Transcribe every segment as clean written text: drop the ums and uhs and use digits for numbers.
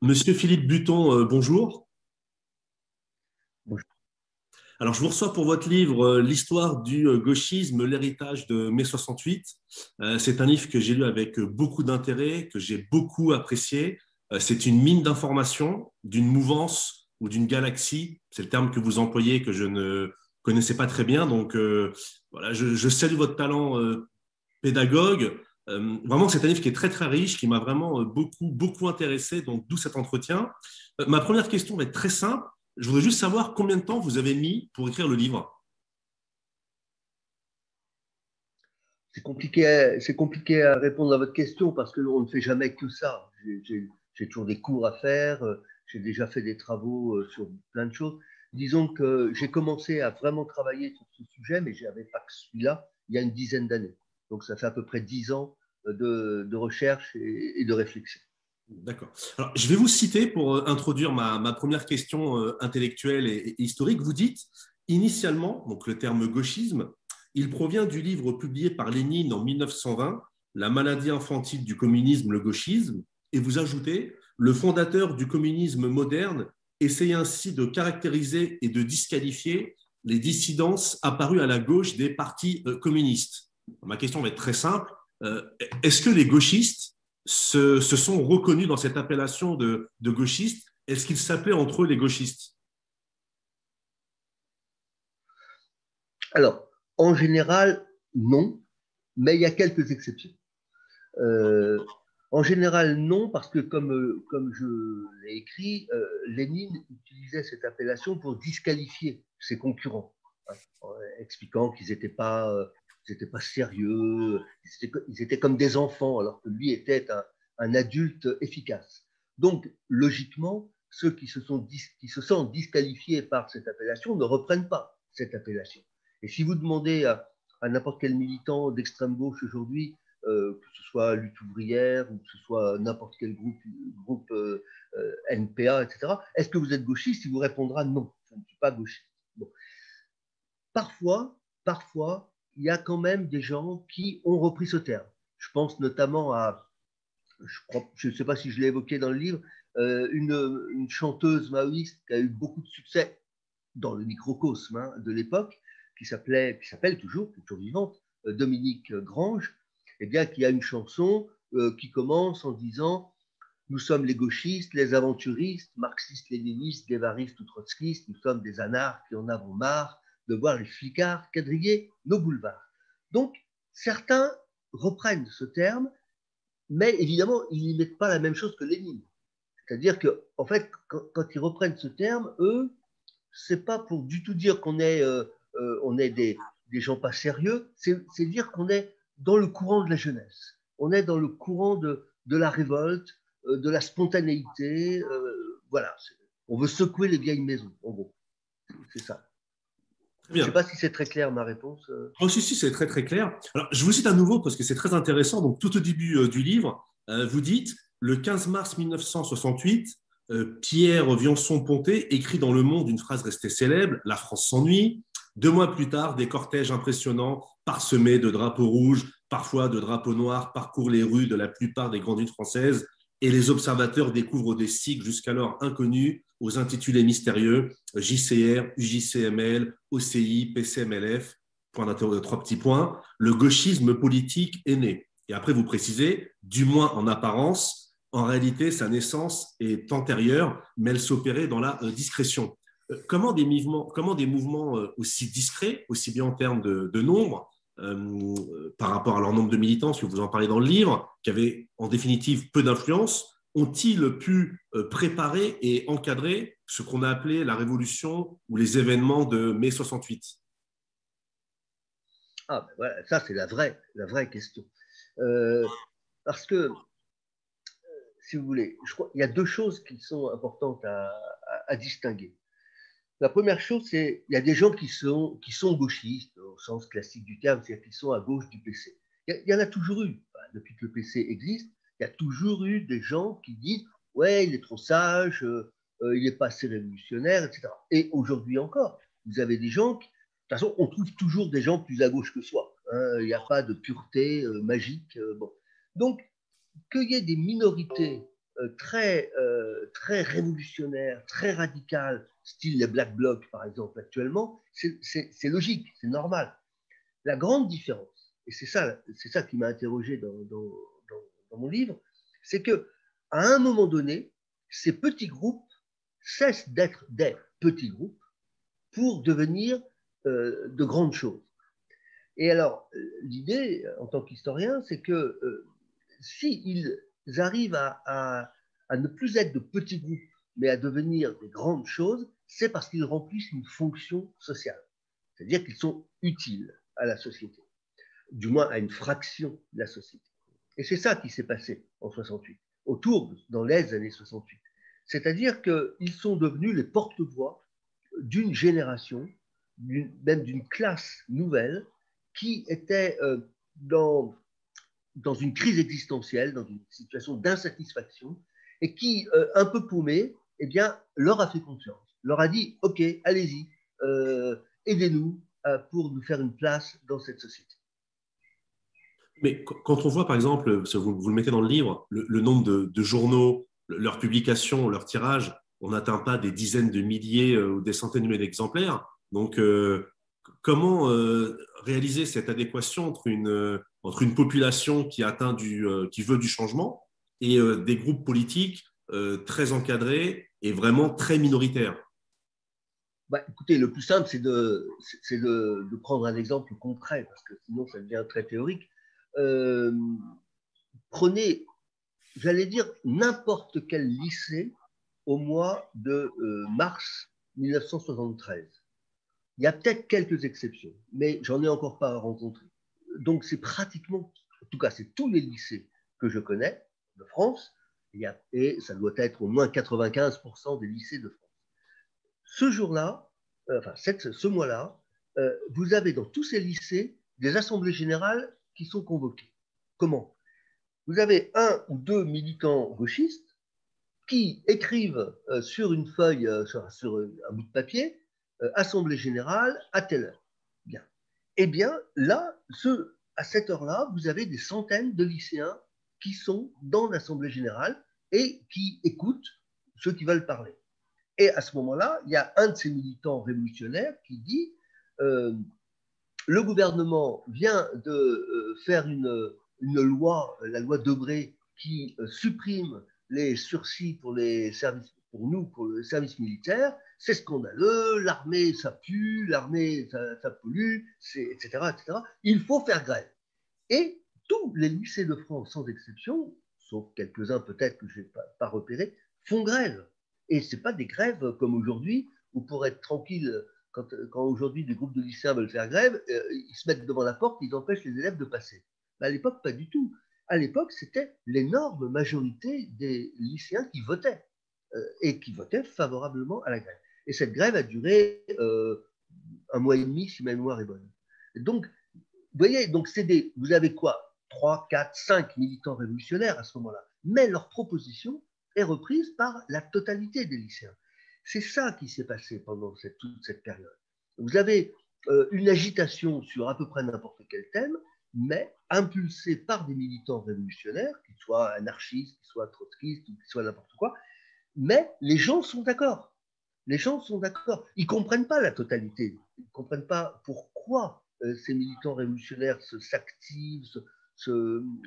Monsieur Philippe Buton, bonjour. Bonjour. Alors, je vous reçois pour votre livre L'histoire du gauchisme, l'héritage de mai 68. C'est un livre que j'ai lu avec beaucoup d'intérêt, que j'ai beaucoup apprécié. C'est une mine d'informations d'une mouvance ou d'une galaxie. C'est le terme que vous employez, que je ne connaissais pas très bien. Donc, voilà, je salue votre talent pédagogue. Vraiment, c'est un livre qui est très, très riche, qui m'a vraiment beaucoup, beaucoup intéressé, donc d'où cet entretien. Ma première question va être très simple. Je voudrais juste savoir combien de temps vous avez mis pour écrire le livre. C'est compliqué à répondre à votre question parce qu'on ne fait jamais que ça. J'ai toujours des cours à faire, j'ai déjà fait des travaux sur plein de choses. Disons que j'ai commencé à vraiment travailler sur ce sujet, mais je n'avais pas que celui-là, il y a une dizaine d'années. Donc ça fait à peu près 10 ans de recherche et de réflexion. D'accord. Alors, je vais vous citer pour introduire ma première question intellectuelle et historique. Vous dites, initialement, donc le terme gauchisme, il provient du livre publié par Lénine en 1920, La maladie infantile du communisme, le gauchisme, et vous ajoutez, le fondateur du communisme moderne essaye ainsi de caractériser et de disqualifier les dissidences apparues à la gauche des partis communistes. Ma question va être très simple. Est-ce que les gauchistes se sont reconnus dans cette appellation de gauchistes? Est-ce qu'ils s'appelaient entre eux les gauchistes? Alors, en général, non, mais il y a quelques exceptions. Euh, En général, non, parce que comme je l'ai écrit, Lénine utilisait cette appellation pour disqualifier ses concurrents, hein, en expliquant qu'ils n'étaient pas sérieux, ils étaient comme des enfants, alors que lui était un adulte efficace. Donc, logiquement, ceux qui se sentent disqualifiés par cette appellation ne reprennent pas cette appellation. Et si vous demandez à n'importe quel militant d'extrême gauche aujourd'hui, que ce soit lutte ouvrière ou que ce soit n'importe quel groupe NPA, etc. Est-ce que vous êtes gauchiste? Il vous répondra non, je ne suis pas gauchiste. Bon. Parfois, il y a quand même des gens qui ont repris ce terme. Je pense notamment à, je ne sais pas si je l'ai évoqué dans le livre, une chanteuse maoïste qui a eu beaucoup de succès dans le microcosme, hein, de l'époque, qui s'appelle toujours vivante, Dominique Grange, eh bien, qui a une chanson qui commence en disant: nous sommes les gauchistes, les aventuristes, marxistes, léninistes, guévaristes ou trotskistes, nous sommes des anards qui en avons marre de voir les flicards quadriller nos boulevards. Donc, certains reprennent ce terme, mais évidemment, ils n'y mettent pas la même chose que Lénine. C'est-à-dire que, en fait, quand ils reprennent ce terme, eux, c'est pas pour du tout dire qu'on est des gens pas sérieux, c'est dire qu'on est dans le courant de la jeunesse. On est dans le courant de la révolte, de la spontanéité. Voilà, on veut secouer les vieilles maisons, en gros. C'est ça. Très Je ne sais bien. pas si c'est très clair ma réponse. Oh, si, si, c'est très, très clair. Alors, je vous cite à nouveau parce que c'est très intéressant. Donc, tout au début du livre, vous dites, le 15 mars 1968, Pierre Viançon-Ponté écrit dans Le Monde une phrase restée célèbre: La France s'ennuie. 2 mois plus tard, des cortèges impressionnants, parsemés de drapeaux rouges, parfois de drapeaux noirs, parcourent les rues de la plupart des grandes villes françaises et les observateurs découvrent des sigles jusqu'alors inconnus aux intitulés mystérieux: JCR, UJCML, OCI, PCMLF, point d'interrogation, 3 petits points. Le gauchisme politique est né. Et après, vous précisez, du moins en apparence, en réalité, sa naissance est antérieure, mais elle s'opérait dans la discrétion. Comment des mouvements aussi discrets, aussi bien en termes de nombre, par rapport à leur nombre de militants, si vous en parlez dans le livre, qui avaient en définitive peu d'influence, ont-ils pu préparer et encadrer ce qu'on a appelé la révolution ou les événements de mai 68? Ah, ben voilà, ça c'est la vraie question. Euh, Parce que, si vous voulez, je crois qu'il y a deux choses qui sont importantes à distinguer. La première chose, c'est qu'il y a des gens qui sont gauchistes au sens classique du terme, c'est-à-dire qui sont à gauche du PC. Il y en a toujours eu. Depuis que le PC existe, il y a toujours eu des gens qui disent: ouais, il est trop sage, il n'est pas assez révolutionnaire, etc. Et aujourd'hui encore, vous avez des gens qui, de toute façon, on trouve toujours des gens plus à gauche que soi, hein. Il n'y a pas de pureté magique. Bon. Donc, qu'il y ait des minorités très révolutionnaires, très radicales, style les Black Blocs par exemple actuellement, c'est logique, c'est normal. La grande différence, et c'est ça qui m'a interrogé dans mon livre, c'est que à un moment donné, ces petits groupes cessent d'être des petits groupes pour devenir de grandes choses. Et alors, l'idée, en tant qu'historien, c'est que s'ils arrivent à ne plus être de petits groupes, mais à devenir des grandes choses, c'est parce qu'ils remplissent une fonction sociale. C'est-à-dire qu'ils sont utiles à la société, du moins à une fraction de la société. Et c'est ça qui s'est passé en 68, dans les années 68. C'est-à-dire qu'ils sont devenus les porte-voix d'une génération, même d'une classe nouvelle, qui était dans une crise existentielle, dans une situation d'insatisfaction, et qui, un peu paumé, eh bien, leur a fait confiance, leur a dit, OK, allez-y, aidez-nous pour nous faire une place dans cette société. Mais quand on voit, par exemple, vous le mettez dans le livre, le nombre de journaux, leurs publications, leurs tirages, on n'atteint pas des dizaines de milliers ou des centaines de milliers d'exemplaires. Donc, comment réaliser cette adéquation entre une population qui atteint qui veut du changement et des groupes politiques très encadrés et vraiment très minoritaires? Bah, écoutez, le plus simple, c'est de prendre un exemple concret, parce que sinon, ça devient très théorique. Prenez, j'allais dire, n'importe quel lycée au mois de mars 1973. Il y a peut-être quelques exceptions, mais j'en ai encore pas rencontré. Donc, c'est pratiquement, en tout cas, c'est tous les lycées que je connais de France, et ça doit être au moins 95% des lycées de France. Ce jour-là, ce mois-là, vous avez dans tous ces lycées des assemblées générales qui sont convoquées. Comment? Vous avez un ou deux militants gauchistes qui écrivent sur une feuille, sur un bout de papier, assemblée générale à telle heure. Bien. Eh bien, là, à cette heure-là, vous avez des centaines de lycéens qui sont dans l'assemblée générale et qui écoutent ceux qui veulent parler. Et à ce moment-là, il y a un de ces militants révolutionnaires qui dit le gouvernement vient de faire une loi, la loi Debré, qui supprime les sursis pour les services, pour le service militaire. C'est scandaleux, l'armée ça pue, l'armée ça pollue, etc., etc. Il faut faire grève. Et tous les lycées de France, sans exception, sauf quelques-uns peut-être que je n'ai pas repérés, font grève. Et ce n'est pas des grèves comme aujourd'hui, où pour être tranquille, quand aujourd'hui des groupes de lycéens veulent faire grève, ils se mettent devant la porte, ils empêchent les élèves de passer. Mais à l'époque, pas du tout. À l'époque, c'était l'énorme majorité des lycéens qui votaient, et qui votaient favorablement à la grève. Et cette grève a duré un mois et demi, si ma mémoire est bonne. Donc, vous voyez, donc vous avez quoi? 3, 4, 5 militants révolutionnaires à ce moment-là. Mais leur proposition est reprise par la totalité des lycéens. C'est ça qui s'est passé pendant toute cette période. Vous avez une agitation sur à peu près n'importe quel thème, mais impulsée par des militants révolutionnaires, qu'ils soient anarchistes, qu'ils soient trotskistes, qu'ils soient n'importe quoi, mais les gens sont d'accord. Les gens sont d'accord. Ils ne comprennent pas la totalité. Ils ne comprennent pas pourquoi ces militants révolutionnaires s'activent,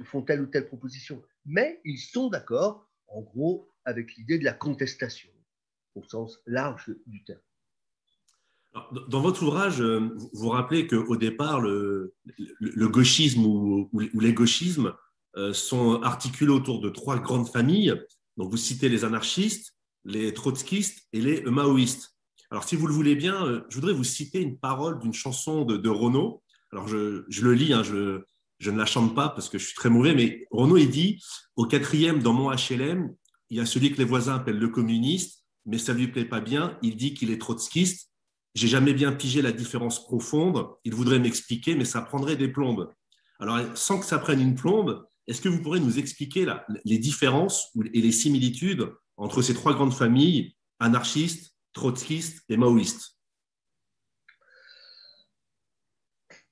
font telle ou telle proposition. Mais ils sont d'accord, en gros, avec l'idée de la contestation, au sens large du terme. Alors, dans votre ouvrage, vous rappelez qu'au départ, le gauchisme ou les gauchismes sont articulés autour de trois grandes familles. Donc, vous citez les anarchistes, les trotskistes et les maoïstes. Alors, si vous le voulez bien, je voudrais vous citer une parole d'une chanson de Renaud. Alors, je le lis, hein, je ne la chante pas parce que je suis très mauvais, mais Renaud, il dit, au quatrième dans mon HLM, il y a celui que les voisins appellent le communiste, mais ça ne lui plaît pas bien, il dit qu'il est trotskiste. J'ai jamais bien pigé la différence profonde. Il voudrait m'expliquer, mais ça prendrait des plombes. Alors, sans que ça prenne une plombe, est-ce que vous pourrez nous expliquer les différences et les similitudes entre ces trois grandes familles, anarchistes, trotskistes et maoïstes?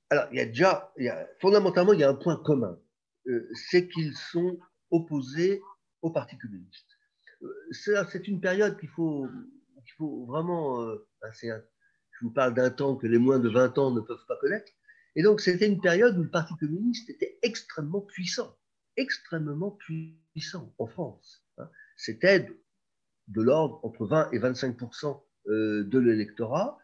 Alors, fondamentalement, il y a un point commun. C'est qu'ils sont opposés au Parti communiste. c'est une période qu'il faut vraiment. Je vous parle d'un temps que les moins de 20 ans ne peuvent pas connaître. Et donc, c'était une période où le Parti communiste était extrêmement puissant en France. C'était de l'ordre entre 20 et 25% de l'électorat,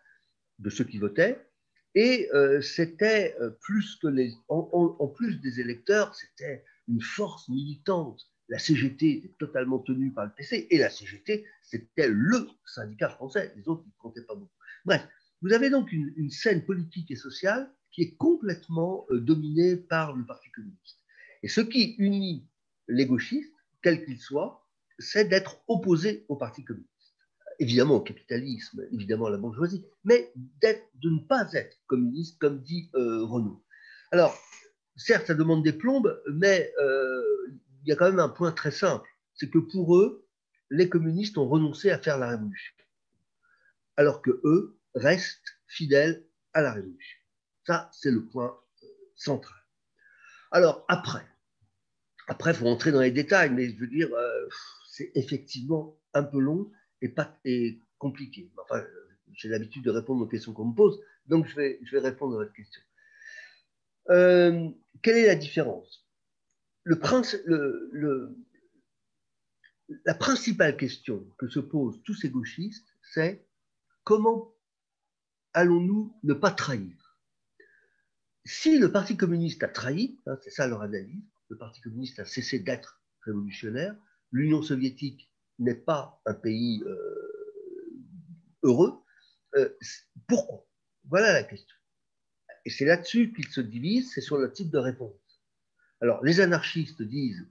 de ceux qui votaient. Et c'était plus que en plus des électeurs, c'était une force militante. La CGT était totalement tenue par le PC, et la CGT, c'était le syndicat français. Les autres ne comptaient pas beaucoup. Bref, vous avez donc une scène politique et sociale qui est complètement dominée par le Parti communiste. Et ce qui unit les gauchistes, quels qu'ils soient, c'est d'être opposés au Parti communiste. Évidemment au capitalisme, évidemment à la bourgeoisie, mais de ne pas être communiste, comme dit Renaud. Alors, certes, ça demande des plombes, mais il y a quand même un point très simple, c'est que pour eux, les communistes ont renoncé à faire la révolution, alors que eux restent fidèles à la révolution. Ça, c'est le point central. Alors, après, il faut rentrer dans les détails, mais je veux dire, c'est effectivement un peu long et compliqué. Enfin, j'ai l'habitude de répondre aux questions qu'on me pose, donc je vais répondre à votre question. Quelle est la différence? La principale question que se posent tous ces gauchistes, c'est comment allons-nous ne pas trahir? Si le Parti communiste a trahi, c'est ça leur analyse, le Parti communiste a cessé d'être révolutionnaire, l'Union soviétique n'est pas un pays heureux, pourquoi? Voilà la question. Et c'est là-dessus qu'ils se divisent, c'est sur le type de réponse. Alors, les anarchistes disent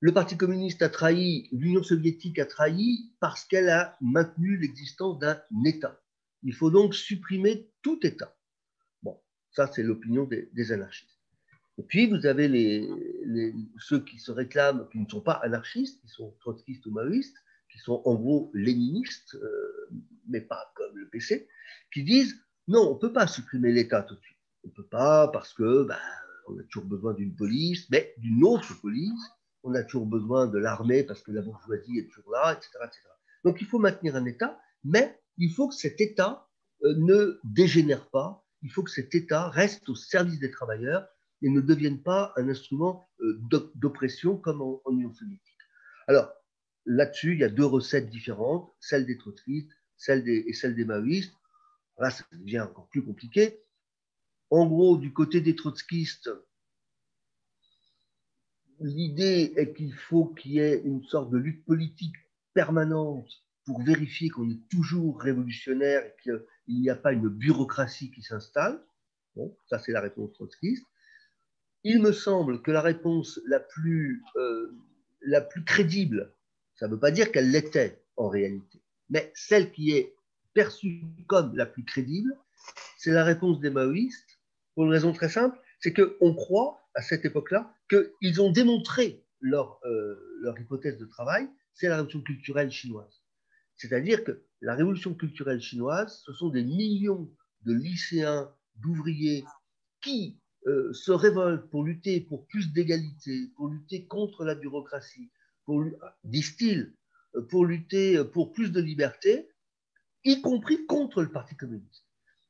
le Parti communiste a trahi, l'Union soviétique a trahi parce qu'elle a maintenu l'existence d'un État. Il faut donc supprimer tout État. Bon, ça, c'est l'opinion des anarchistes. Et puis, vous avez ceux qui se réclament, qui ne sont pas anarchistes, qui sont trotskistes ou maoïstes, qui sont en gros léninistes, mais pas comme le PC, qui disent non, on ne peut pas supprimer l'État tout de suite. On ne peut pas parce que on a toujours besoin d'une police, mais d'une autre police. On a toujours besoin de l'armée parce que la bourgeoisie est toujours là, etc., etc. Donc il faut maintenir un État, mais il faut que cet État ne dégénère pas. Il faut que cet État reste au service des travailleurs et ne devienne pas un instrument d'oppression comme en Union soviétique. Alors, là-dessus, il y a deux recettes différentes, celle des trotskistes et celle des maoïstes. Là, ça devient encore plus compliqué. En gros, du côté des trotskistes, l'idée est qu'il faut qu'il y ait une sorte de lutte politique permanente pour vérifier qu'on est toujours révolutionnaire et qu'il n'y a pas une bureaucratie qui s'installe. Bon, ça, c'est la réponse trotskiste. Il me semble que la réponse la plus crédible, ça ne veut pas dire qu'elle l'était en réalité, mais celle qui est perçue comme la plus crédible, c'est la réponse des maoïstes, pour une raison très simple, c'est qu'on croit, à cette époque-là, qu'ils ont démontré leur hypothèse de travail, c'est la révolution culturelle chinoise. C'est-à-dire que la révolution culturelle chinoise, ce sont des millions de lycéens, d'ouvriers qui se révoltent pour lutter pour plus d'égalité, pour lutter contre la bureaucratie, disent-ils, pour lutter pour plus de liberté, y compris contre le Parti communiste.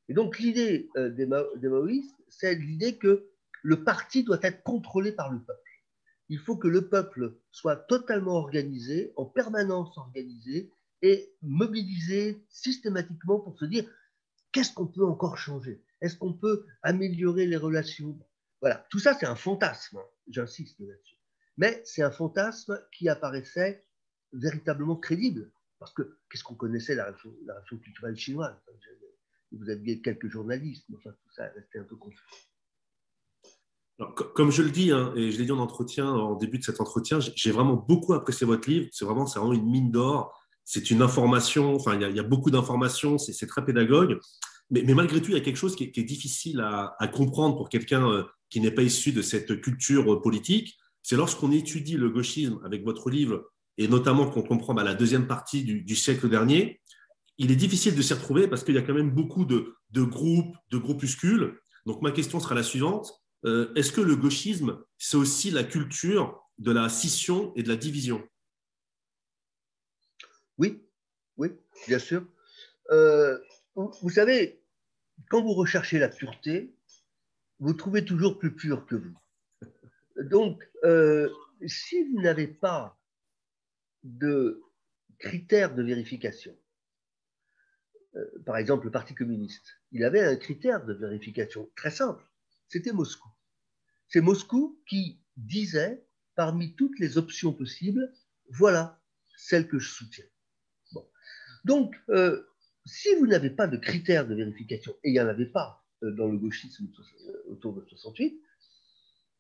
Et donc l'idée des maoïstes, c'est l'idée que le parti doit être contrôlé par le peuple. Il faut que le peuple soit totalement organisé, en permanence organisé, et mobilisé systématiquement pour se dire qu'est-ce qu'on peut encore changer? Est-ce qu'on peut améliorer les relations? Voilà, tout ça c'est un fantasme, j'insiste là-dessus. Mais c'est un fantasme qui apparaissait véritablement crédible. Parce que qu'est-ce qu'on connaissait la révolution culturelle chinoise? Vous aviez quelques journalistes, mais enfin, tout ça restait un peu confus. Alors, comme je le dis, hein, et je l'ai dit en entretien, en début de cet entretien, j'ai vraiment beaucoup apprécié votre livre. C'est vraiment une mine d'or. C'est une information, enfin, il y a beaucoup d'informations, c'est très pédagogue. Mais malgré tout, il y a quelque chose qui est difficile à comprendre pour quelqu'un qui n'est pas issu de cette culture politique. C'est lorsqu'on étudie le gauchisme avec votre livre, et notamment qu'on comprend la deuxième partie du siècle dernier, il est difficile de s'y retrouver parce qu'il y a quand même beaucoup de groupes, de groupuscules. Donc ma question sera la suivante. Est-ce que le gauchisme, c'est aussi la culture de la scission et de la division? Oui, oui, bien sûr. Euh, vous savez, quand vous recherchez la pureté, vous trouvez toujours plus pur que vous. Donc, si vous n'avez pas de critères de vérification, par exemple le Parti communiste, il avait un critère de vérification très simple, c'était Moscou. C'est Moscou qui disait, parmi toutes les options possibles, voilà celle que je soutiens. Bon. Donc, si vous n'avez pas de critères de vérification, et il n'y en avait pas dans le gauchisme autour de 68,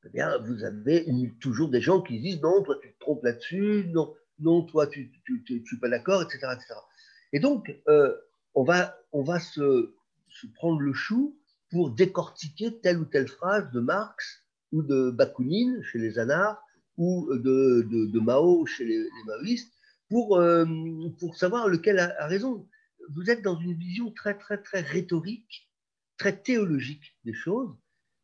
eh bien, vous avez toujours des gens qui disent non, toi tu te trompes là-dessus, non, non, toi tu ne suis pas d'accord, etc., etc. Et donc, on va se prendre le chou pour décortiquer telle ou telle phrase de Marx ou de Bakounine chez les Anards ou de Mao chez les maoïstes pour savoir lequel a raison. Vous êtes dans une vision très, très, très rhétorique, très théologique des choses,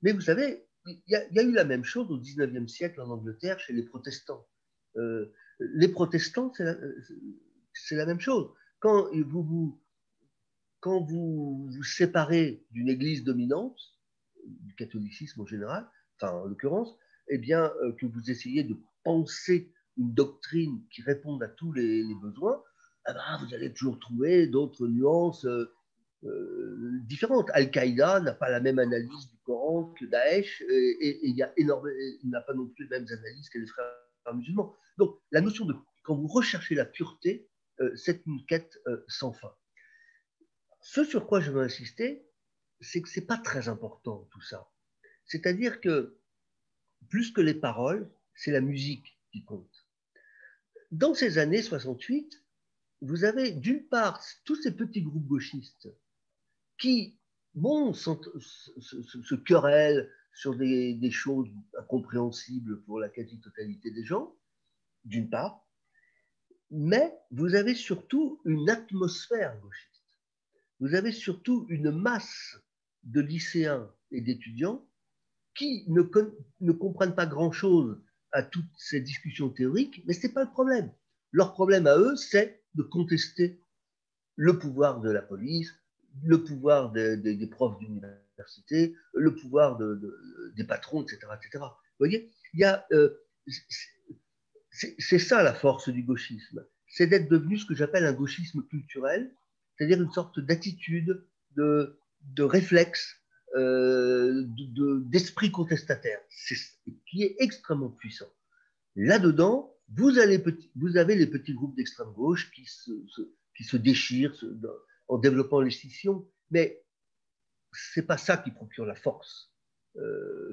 mais vous savez, il y a eu la même chose au XIXe siècle en Angleterre chez les protestants. Les protestants, c'est la même chose. Quand quand vous séparez d'une église dominante, du catholicisme en général, enfin en l'occurrence, eh bien, que vous essayez de penser une doctrine qui réponde à tous les besoins, eh ben, vous allez toujours trouver d'autres nuances différentes. Al-Qaïda n'a pas la même analyse du Coran que Daesh et il n'a pas non plus les mêmes analyses que les frères musulmans. Donc, la notion de quand vous recherchez la pureté, c'est une quête sans fin. Ce sur quoi je veux insister, c'est que ce n'est pas très important tout ça. C'est-à-dire que plus que les paroles, c'est la musique qui compte. Dans ces années 68, vous avez d'une part tous ces petits groupes gauchistes qui, bon, se querellent sur des choses incompréhensibles pour la quasi-totalité des gens, d'une part, mais vous avez surtout une atmosphère gauchiste. Vous avez surtout une masse de lycéens et d'étudiants qui ne comprennent pas grand-chose à toutes ces discussions théoriques, mais ce n'est pas le problème. Leur problème à eux, c'est de contester le pouvoir de la police, le pouvoir des profs d'université, le pouvoir des patrons, etc., etc. Vous voyez, c'est ça la force du gauchisme, c'est d'être devenu ce que j'appelle un gauchisme culturel, c'est-à-dire une sorte d'attitude, de réflexe, d'esprit contestataire, qui est extrêmement puissant. Là-dedans, vous avez les petits groupes d'extrême gauche qui se déchirent en développant les scissions, mais c'est pas ça qui procure la force.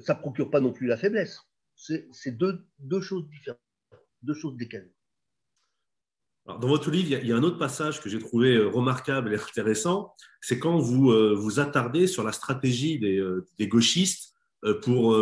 Ça procure pas non plus la faiblesse. C'est deux choses différentes, deux choses décalées. Alors, dans votre livre, il y a un autre passage que j'ai trouvé remarquable et intéressant, c'est quand vous vous attardez sur la stratégie des gauchistes pour,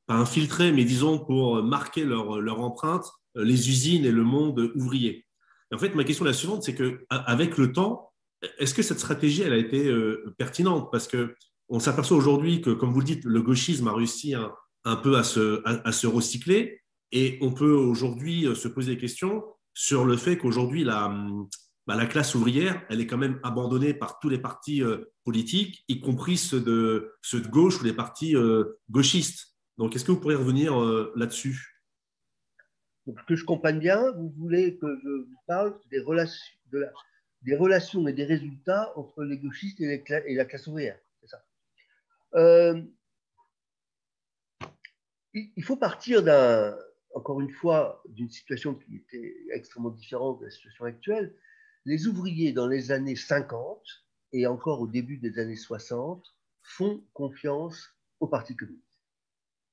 pas infiltrer, mais disons pour marquer leur empreinte, les usines et le monde ouvrier. Et en fait, ma question est la suivante, c'est que avec le temps, est-ce que cette stratégie, elle a été pertinente? Parce que on s'aperçoit aujourd'hui que, comme vous le dites, le gauchisme a réussi un peu à se recycler, et on peut aujourd'hui se poser des questions sur le fait qu'aujourd'hui, la classe ouvrière, elle est quand même abandonnée par tous les partis politiques, y compris ceux de gauche ou les partis gauchistes. Donc, est-ce que vous pourriez revenir là-dessus? Donc, que je comprenne bien, vous voulez que je vous parle des relations et des résultats entre les gauchistes et la classe ouvrière, c'est ça. Euh, il faut partir encore une fois, d'une situation qui était extrêmement différente de la situation actuelle. Les ouvriers dans les années 50 et encore au début des années 60 font confiance au Parti communiste.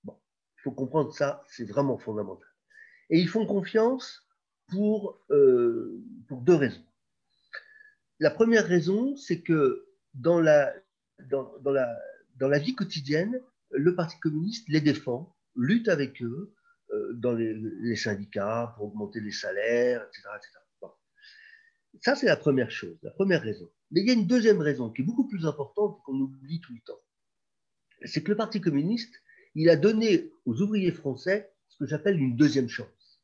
Bon, il faut comprendre ça, c'est vraiment fondamental. Et ils font confiance pour deux raisons. La première raison, c'est que dans, dans, la, dans la vie quotidienne, le Parti communiste les défend, lutte avec eux dans les syndicats pour augmenter les salaires, etc. etc. Bon. Ça, c'est la première chose, la première raison. Mais il y a une deuxième raison qui est beaucoup plus importante qu'on oublie tout le temps. C'est que le Parti communiste, il a donné aux ouvriers français ce que j'appelle une deuxième chance.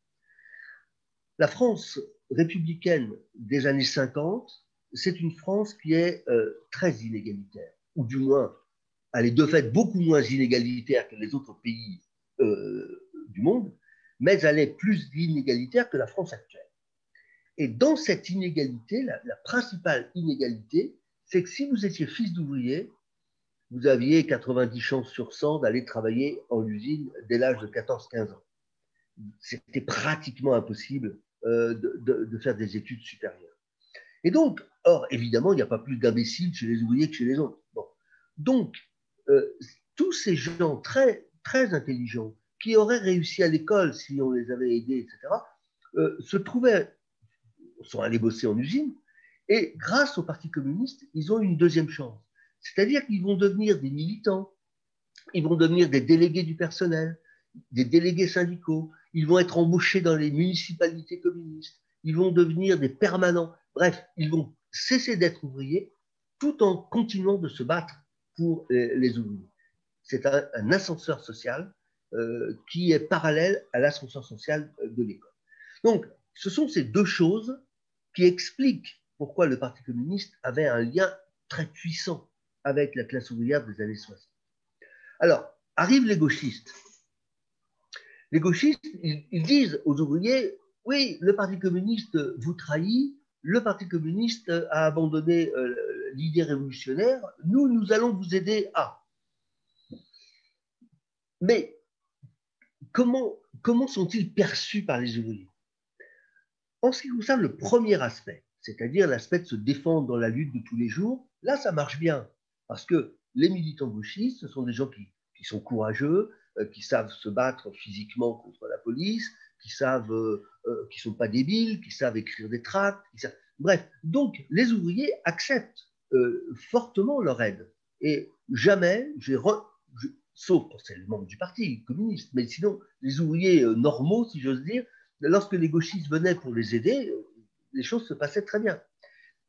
La France républicaine des années 50, c'est une France qui est très inégalitaire, ou du moins, elle est de fait beaucoup moins inégalitaire que les autres pays du monde, mais elle est plus inégalitaire que la France actuelle. Et dans cette inégalité, la principale inégalité, c'est que si vous étiez fils d'ouvrier, vous aviez 90 chances sur 100 d'aller travailler en usine dès l'âge de 14-15 ans. C'était pratiquement impossible de faire des études supérieures. Et donc, or, évidemment, il n'y a pas plus d'imbéciles chez les ouvriers que chez les autres. Bon. Donc, tous ces gens très, très intelligents qui auraient réussi à l'école si on les avait aidés, etc., se trouvaient, sont allés bosser en usine, et grâce au Parti communiste, ils ont une deuxième chance. C'est-à-dire qu'ils vont devenir des militants, ils vont devenir des délégués du personnel, des délégués syndicaux, ils vont être embauchés dans les municipalités communistes, ils vont devenir des permanents. Bref, ils vont cesser d'être ouvriers tout en continuant de se battre pour les ouvriers. C'est un ascenseur social qui est parallèle à l'ascenseur social de l'école. Donc, ce sont ces deux choses qui expliquent pourquoi le Parti communiste avait un lien très puissant avec la classe ouvrière des années 60. Alors, arrivent les gauchistes. Les gauchistes, ils disent aux ouvriers, oui, le Parti communiste vous trahit, le Parti communiste a abandonné l'idée révolutionnaire, nous allons vous aider à. Mais comment sont-ils perçus par les ouvriers? En ce qui concerne le premier aspect, c'est-à-dire l'aspect de se défendre dans la lutte de tous les jours, là, ça marche bien, parce que les militants gauchistes, ce sont des gens qui sont courageux, qui savent se battre physiquement contre la police, qui ne sont pas débiles, qui savent écrire des tracts. Bref, donc les ouvriers acceptent fortement leur aide. Et jamais, sauf quand c'est le membre du parti communiste, mais sinon, les ouvriers normaux, si j'ose dire, lorsque les gauchistes venaient pour les aider, les choses se passaient très bien.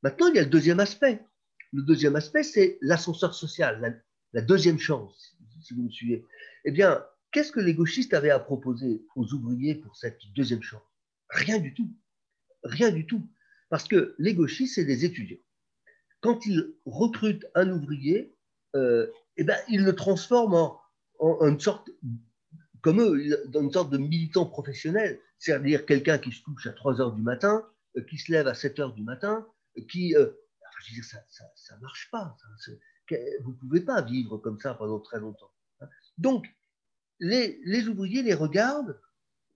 Maintenant, il y a le deuxième aspect. Le deuxième aspect, c'est l'ascenseur social, la deuxième chance, si vous me suivez. Eh bien, qu'est-ce que les gauchistes avaient à proposer aux ouvriers pour cette deuxième chance? Rien du tout. Rien du tout. Parce que les gauchistes, c'est des étudiants. Quand ils recrutent un ouvrier, eh ben, ils le transforment en une sorte, comme eux, dans une sorte de militant professionnel, c'est-à-dire quelqu'un qui se couche à 3 heures du matin, qui se lève à 7 heures du matin, qui... je veux dire, ça ne marche pas. Vous ne pouvez pas vivre comme ça pendant très longtemps. Donc, les ouvriers les regardent,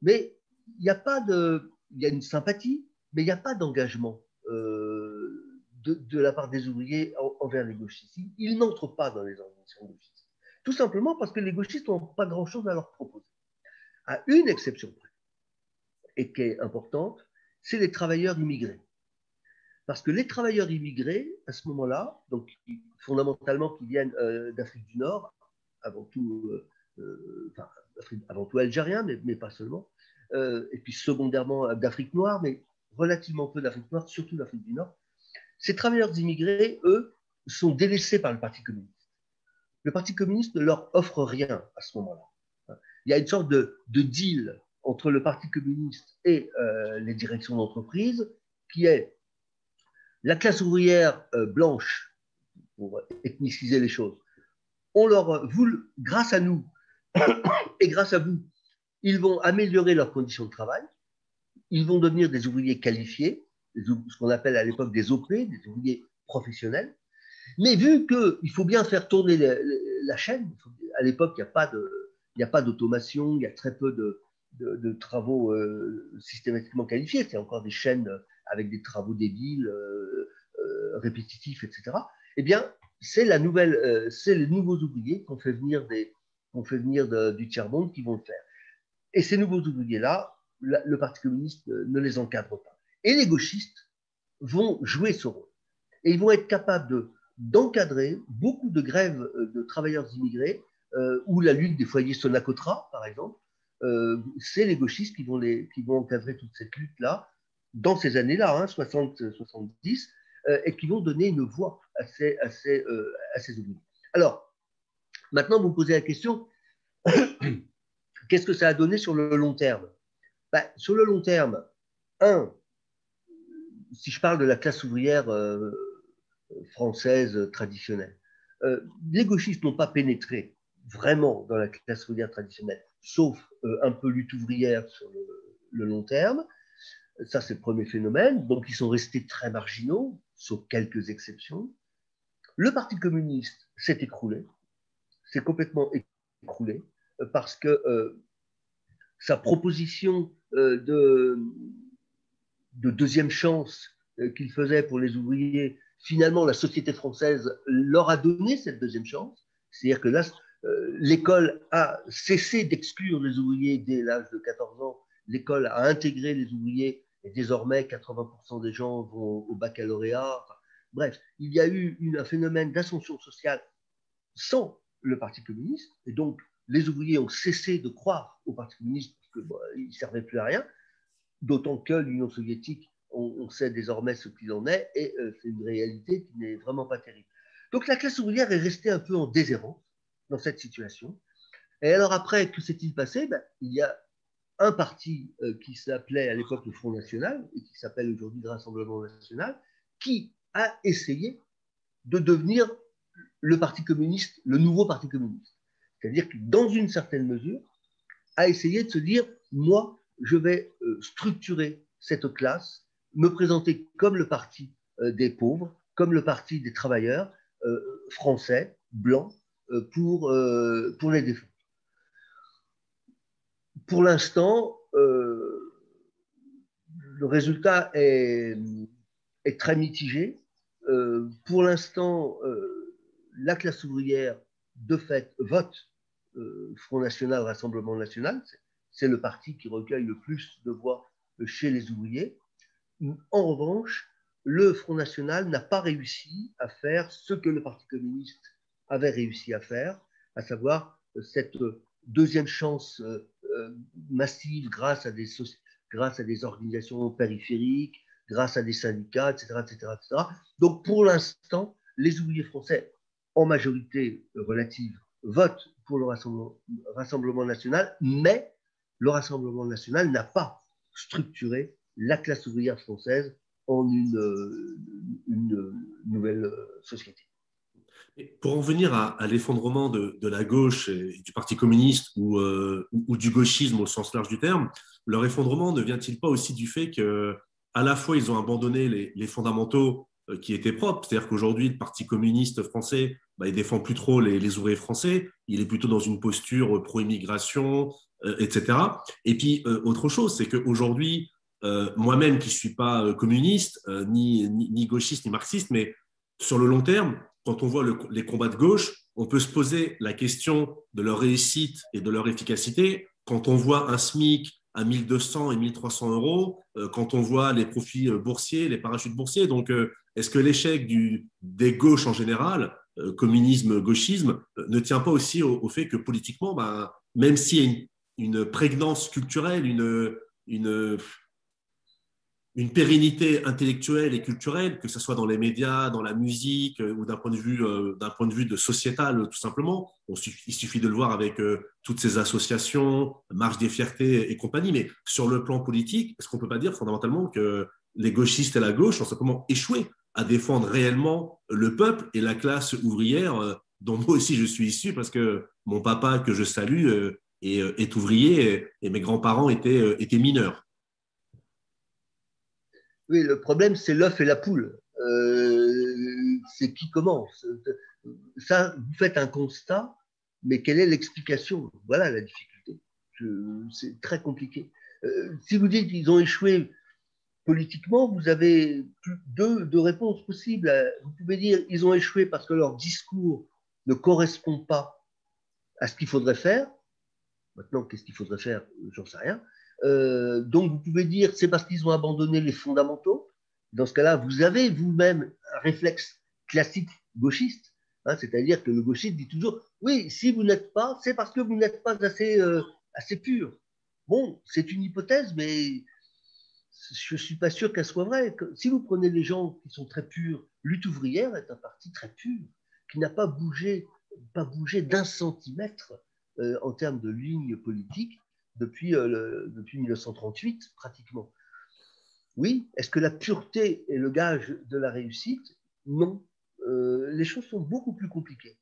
mais il y a une sympathie, mais il n'y a pas d'engagement de la part des ouvriers envers les gauchistes. Ils n'entrent pas dans les organisations gauchistes. Tout simplement parce que les gauchistes n'ont pas grand-chose à leur proposer. À une exception près, et qui est importante, c'est les travailleurs immigrés. Parce que les travailleurs immigrés, à ce moment-là, donc fondamentalement qui viennent d'Afrique du Nord, avant tout, avant tout algériens, mais pas seulement, et puis secondairement d'Afrique noire, mais relativement peu d'Afrique noire, surtout d'Afrique du Nord, ces travailleurs immigrés, eux, sont délaissés par le Parti communiste. Le Parti communiste ne leur offre rien à ce moment-là. Il y a une sorte de deal entre le Parti communiste et les directions d'entreprise qui est la classe ouvrière blanche, pour ethniciser les choses. Grâce à nous et grâce à vous, ils vont améliorer leurs conditions de travail, ils vont devenir des ouvriers qualifiés, ce qu'on appelle à l'époque des OP, des ouvriers professionnels. Mais vu qu'il faut bien faire tourner la chaîne, à l'époque, il n'y a pas d'automation, il y a très peu de travaux systématiquement qualifiés, c'est encore des chaînes avec des travaux débiles, répétitifs, etc. Eh bien, c'est les nouveaux ouvriers qu'on fait venir, du tiers-monde qui vont le faire. Et ces nouveaux ouvriers-là, le Parti communiste ne les encadre pas. Et les gauchistes vont jouer ce rôle. Et ils vont être capables d'encadrer beaucoup de grèves de travailleurs immigrés ou la lutte des foyers Sonacotra, par exemple. C'est les gauchistes qui vont encadrer toute cette lutte-là dans ces années-là, 60-70, et qui vont donner une voix à ces ouvriers. Alors, maintenant, vous me posez la question, qu'est-ce que ça a donné sur le long terme? Sur le long terme, si je parle de la classe ouvrière française traditionnelle, les gauchistes n'ont pas pénétré vraiment dans la classe ouvrière traditionnelle, sauf un peu lutte ouvrière sur le long terme. Ça, c'est le premier phénomène. Donc, ils sont restés très marginaux, sauf quelques exceptions. Le Parti communiste s'est écroulé, s'est complètement écroulé, parce que sa proposition de deuxième chance qu'il faisait pour les ouvriers, finalement, la société française leur a donné cette deuxième chance. C'est-à-dire que là, l'école a cessé d'exclure les ouvriers dès l'âge de 14 ans. L'école a intégré les ouvriers et désormais, 80% des gens vont au baccalauréat. Enfin, bref, il y a eu un phénomène d'ascension sociale sans le Parti communiste. Et donc, les ouvriers ont cessé de croire au Parti communiste parce qu'il ne servait plus à rien. D'autant que l'Union soviétique, on sait désormais ce qu'il en est, et c'est une réalité qui n'est vraiment pas terrible. Donc la classe ouvrière est restée un peu en déshérence dans cette situation. Et alors après, que s'est-il passé? Il y a un parti qui s'appelait à l'époque le Front National, et qui s'appelle aujourd'hui le Rassemblement National, qui a essayé de devenir le Parti communiste, le nouveau Parti communiste. C'est-à-dire que dans une certaine mesure, a essayé de se dire, moi, je vais structurer cette classe, me présenter comme le parti des pauvres, comme le parti des travailleurs français, blancs, pour les défendre. Pour l'instant, le résultat est très mitigé. Pour l'instant, la classe ouvrière, de fait, vote Front National, Rassemblement National. C'est le parti qui recueille le plus de voix chez les ouvriers. En revanche, le Front National n'a pas réussi à faire ce que le Parti communiste avait réussi à faire, à savoir cette deuxième chance massive grâce à des organisations périphériques, grâce à des syndicats, etc., etc., etc. Donc, pour l'instant, les ouvriers français, en majorité relative, votent pour le Rassemblement national, mais le Rassemblement national n'a pas structuré la classe ouvrière française en une nouvelle société. Et pour en venir à l'effondrement de la gauche et du Parti communiste ou du gauchisme au sens large du terme, leur effondrement ne vient-il pas aussi du fait que à la fois ils ont abandonné les fondamentaux qui étaient propres, c'est-à-dire qu'aujourd'hui le Parti communiste français, il défend plus trop les ouvriers français, il est plutôt dans une posture pro-immigration, etc. Et puis autre chose, c'est qu'aujourd'hui, moi-même qui suis pas communiste, ni gauchiste, ni marxiste, mais sur le long terme, quand on voit les combats de gauche, on peut se poser la question de leur réussite et de leur efficacité quand on voit un SMIC à 1200 et 1300 euros, quand on voit les profits boursiers, les parachutes boursiers. Donc, est-ce que l'échec des gauches en général, communisme, gauchisme, ne tient pas aussi au fait que politiquement, même s'il y a une prégnance culturelle, une pérennité intellectuelle et culturelle, que ce soit dans les médias, dans la musique ou d'un point de vue de sociétal, tout simplement. Il suffit de le voir avec toutes ces associations, Marche des fiertés et compagnie. Mais sur le plan politique, est-ce qu'on ne peut pas dire fondamentalement que les gauchistes et la gauche ont simplement échoué à défendre réellement le peuple et la classe ouvrière dont moi aussi je suis issu parce que mon papa, que je salue, est ouvrier et mes grands-parents étaient mineurs. Oui, le problème, c'est l'œuf et la poule. C'est qui commence. Ça, vous faites un constat, mais quelle est l'explication? Voilà la difficulté. C'est très compliqué. Si vous dites qu'ils ont échoué politiquement, vous avez deux réponses possibles. Vous pouvez dire qu'ils ont échoué parce que leur discours ne correspond pas à ce qu'il faudrait faire. Maintenant, qu'est-ce qu'il faudrait faire? J'en sais rien. Donc, vous pouvez dire c'est parce qu'ils ont abandonné les fondamentaux. Dans ce cas-là, vous avez vous-même un réflexe classique gauchiste, hein, c'est-à-dire que le gauchiste dit toujours oui, si vous n'êtes pas, c'est parce que vous n'êtes pas assez pur. Bon, c'est une hypothèse, mais je ne suis pas sûr qu'elle soit vraie. Si vous prenez les gens qui sont très purs, Lutte ouvrière est un parti très pur, qui n'a pas bougé d'un centimètre en termes de ligne politique depuis 1938, pratiquement. Oui. Est-ce que la pureté est le gage de la réussite? Non. Les choses sont beaucoup plus compliquées.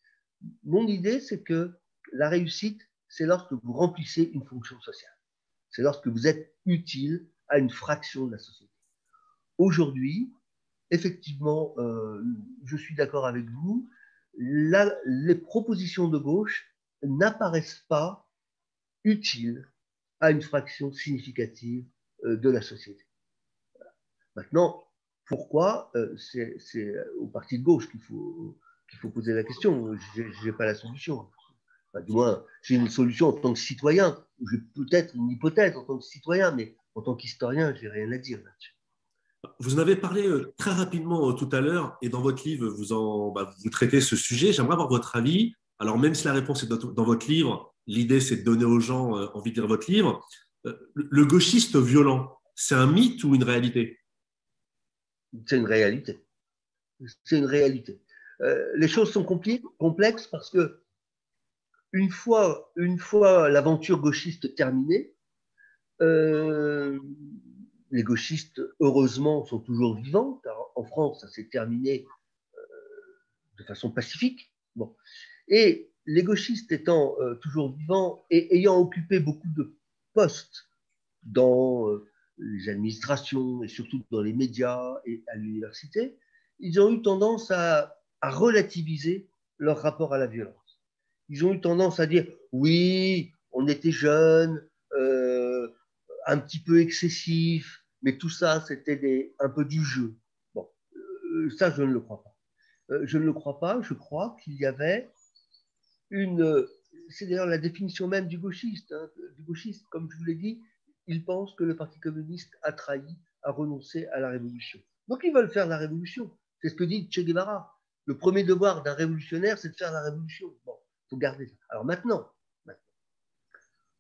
Mon idée, c'est que la réussite, c'est lorsque vous remplissez une fonction sociale. C'est lorsque vous êtes utile à une fraction de la société. Aujourd'hui, effectivement, je suis d'accord avec vous, les propositions de gauche n'apparaissent pas utiles à une fraction significative de la société. Maintenant, pourquoi c'est au parti de gauche qu'il faut poser la question. Je n'ai pas la solution. Enfin, du moins, j'ai une solution en tant que citoyen. J'ai peut-être une hypothèse en tant que citoyen, mais en tant qu'historien, je n'ai rien à dire là-dessus. Vous en avez parlé très rapidement tout à l'heure, et dans votre livre, vous traitez ce sujet. J'aimerais avoir votre avis. Alors, même si la réponse est dans votre livre, l'idée, c'est de donner aux gens envie de lire votre livre. Le gauchiste violent, c'est un mythe ou une réalité? C'est une réalité. C'est une réalité. Les choses sont complexes parce que une fois l'aventure gauchiste terminée, les gauchistes, heureusement, sont toujours vivants, car en France, ça s'est terminé de façon pacifique. Bon. Et les gauchistes étant toujours vivants et ayant occupé beaucoup de postes dans les administrations et surtout dans les médias et à l'université, ils ont eu tendance à relativiser leur rapport à la violence. Ils ont eu tendance à dire oui, on était jeunes, un petit peu excessif, mais tout ça, c'était un peu du jeu. Bon, ça, je ne le crois pas. Je ne le crois pas, je crois qu'il y avait une. C'est d'ailleurs la définition même du gauchiste. Hein, du gauchiste, comme je vous l'ai dit, il pense que le Parti communiste a trahi, a renoncé à la révolution. Donc ils veulent faire la révolution. C'est ce que dit Che Guevara. Le premier devoir d'un révolutionnaire, c'est de faire la révolution. Bon, il faut garder ça. Alors maintenant,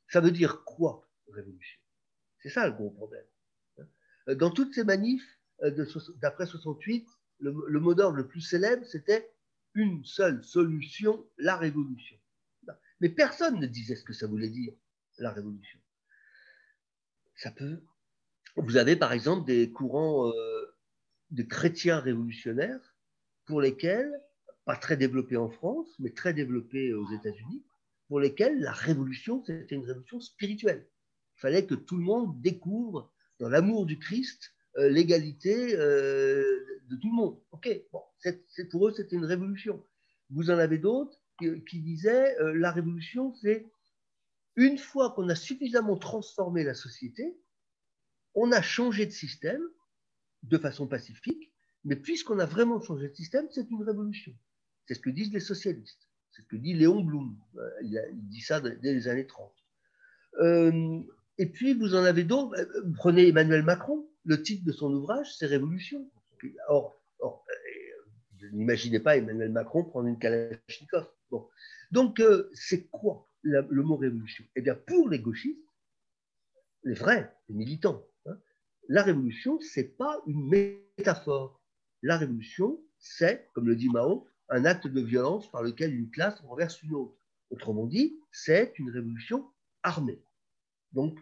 ça veut dire quoi, révolution? C'est ça le gros problème. Dans toutes ces manifs d'après 68, le mot d'ordre le plus célèbre, c'était une seule solution, la révolution. Mais personne ne disait ce que ça voulait dire, la révolution. Ça peut. Vous avez par exemple des courants de chrétiens révolutionnaires pour lesquels, pas très développés en France, mais très développés aux États-Unis, pour lesquels la révolution, c'était une révolution spirituelle. Il fallait que tout le monde découvre dans l'amour du Christ l'égalité de tout le monde. Ok, bon, pour eux, c'était une révolution. Vous en avez d'autres qui disaient la révolution, c'est une fois qu'on a suffisamment transformé la société, on a changé de système de façon pacifique, mais puisqu'on a vraiment changé de système, c'est une révolution. C'est ce que disent les socialistes. C'est ce que dit Léon Blum. Il dit ça dès les années 30. Et puis, vous en avez d'autres. Prenez Emmanuel Macron. Le titre de son ouvrage, c'est Révolution. Or n'imaginez pas Emmanuel Macron prendre une Kalachnikov. Bon. Donc, c'est quoi le mot révolution? Eh bien, pour les gauchistes, les vrais, les militants, hein, la révolution, ce n'est pas une métaphore. La révolution, c'est, comme le dit Mao, un acte de violence par lequel une classe renverse une autre. Autrement dit, c'est une révolution armée. Donc,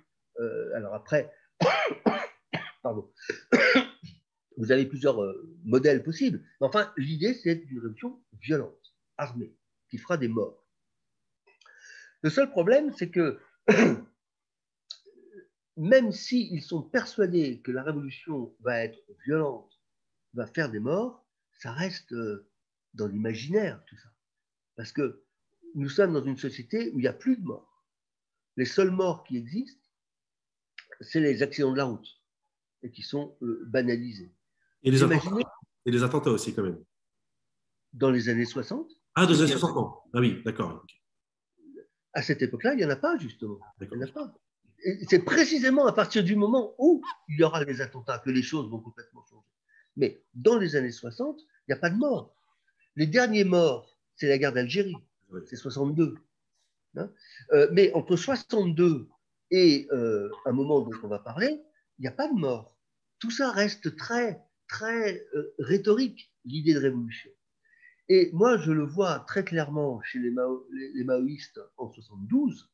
alors après, pardon, vous avez plusieurs modèles possibles. Mais enfin, l'idée, c'est une révolution violente, armée, qui fera des morts. Le seul problème, c'est que même s'ils sont persuadés que la révolution va être violente, va faire des morts, ça reste dans l'imaginaire, tout ça. Parce que nous sommes dans une société où il n'y a plus de morts. Les seuls morts qui existent, c'est les accidents de la route, et qui sont banalisés. Et Vous imaginez, les attentats aussi, quand même. dans les années 60, Ah, deux années 60 ans. Ah oui, d'accord. à cette époque-là, il n'y en a pas, justement. Il n'y en a D'accord. pas. Et c'est précisément à partir du moment où il y aura des attentats que les choses vont complètement changer. Mais dans les années 60, il n'y a pas de morts. Les derniers morts, c'est la guerre d'Algérie, c'est 62. Hein, mais entre 62 et un moment dont on va parler, il n'y a pas de mort. Tout ça reste très, très rhétorique, l'idée de révolution. Et moi, je le vois très clairement chez les maoïstes en 72,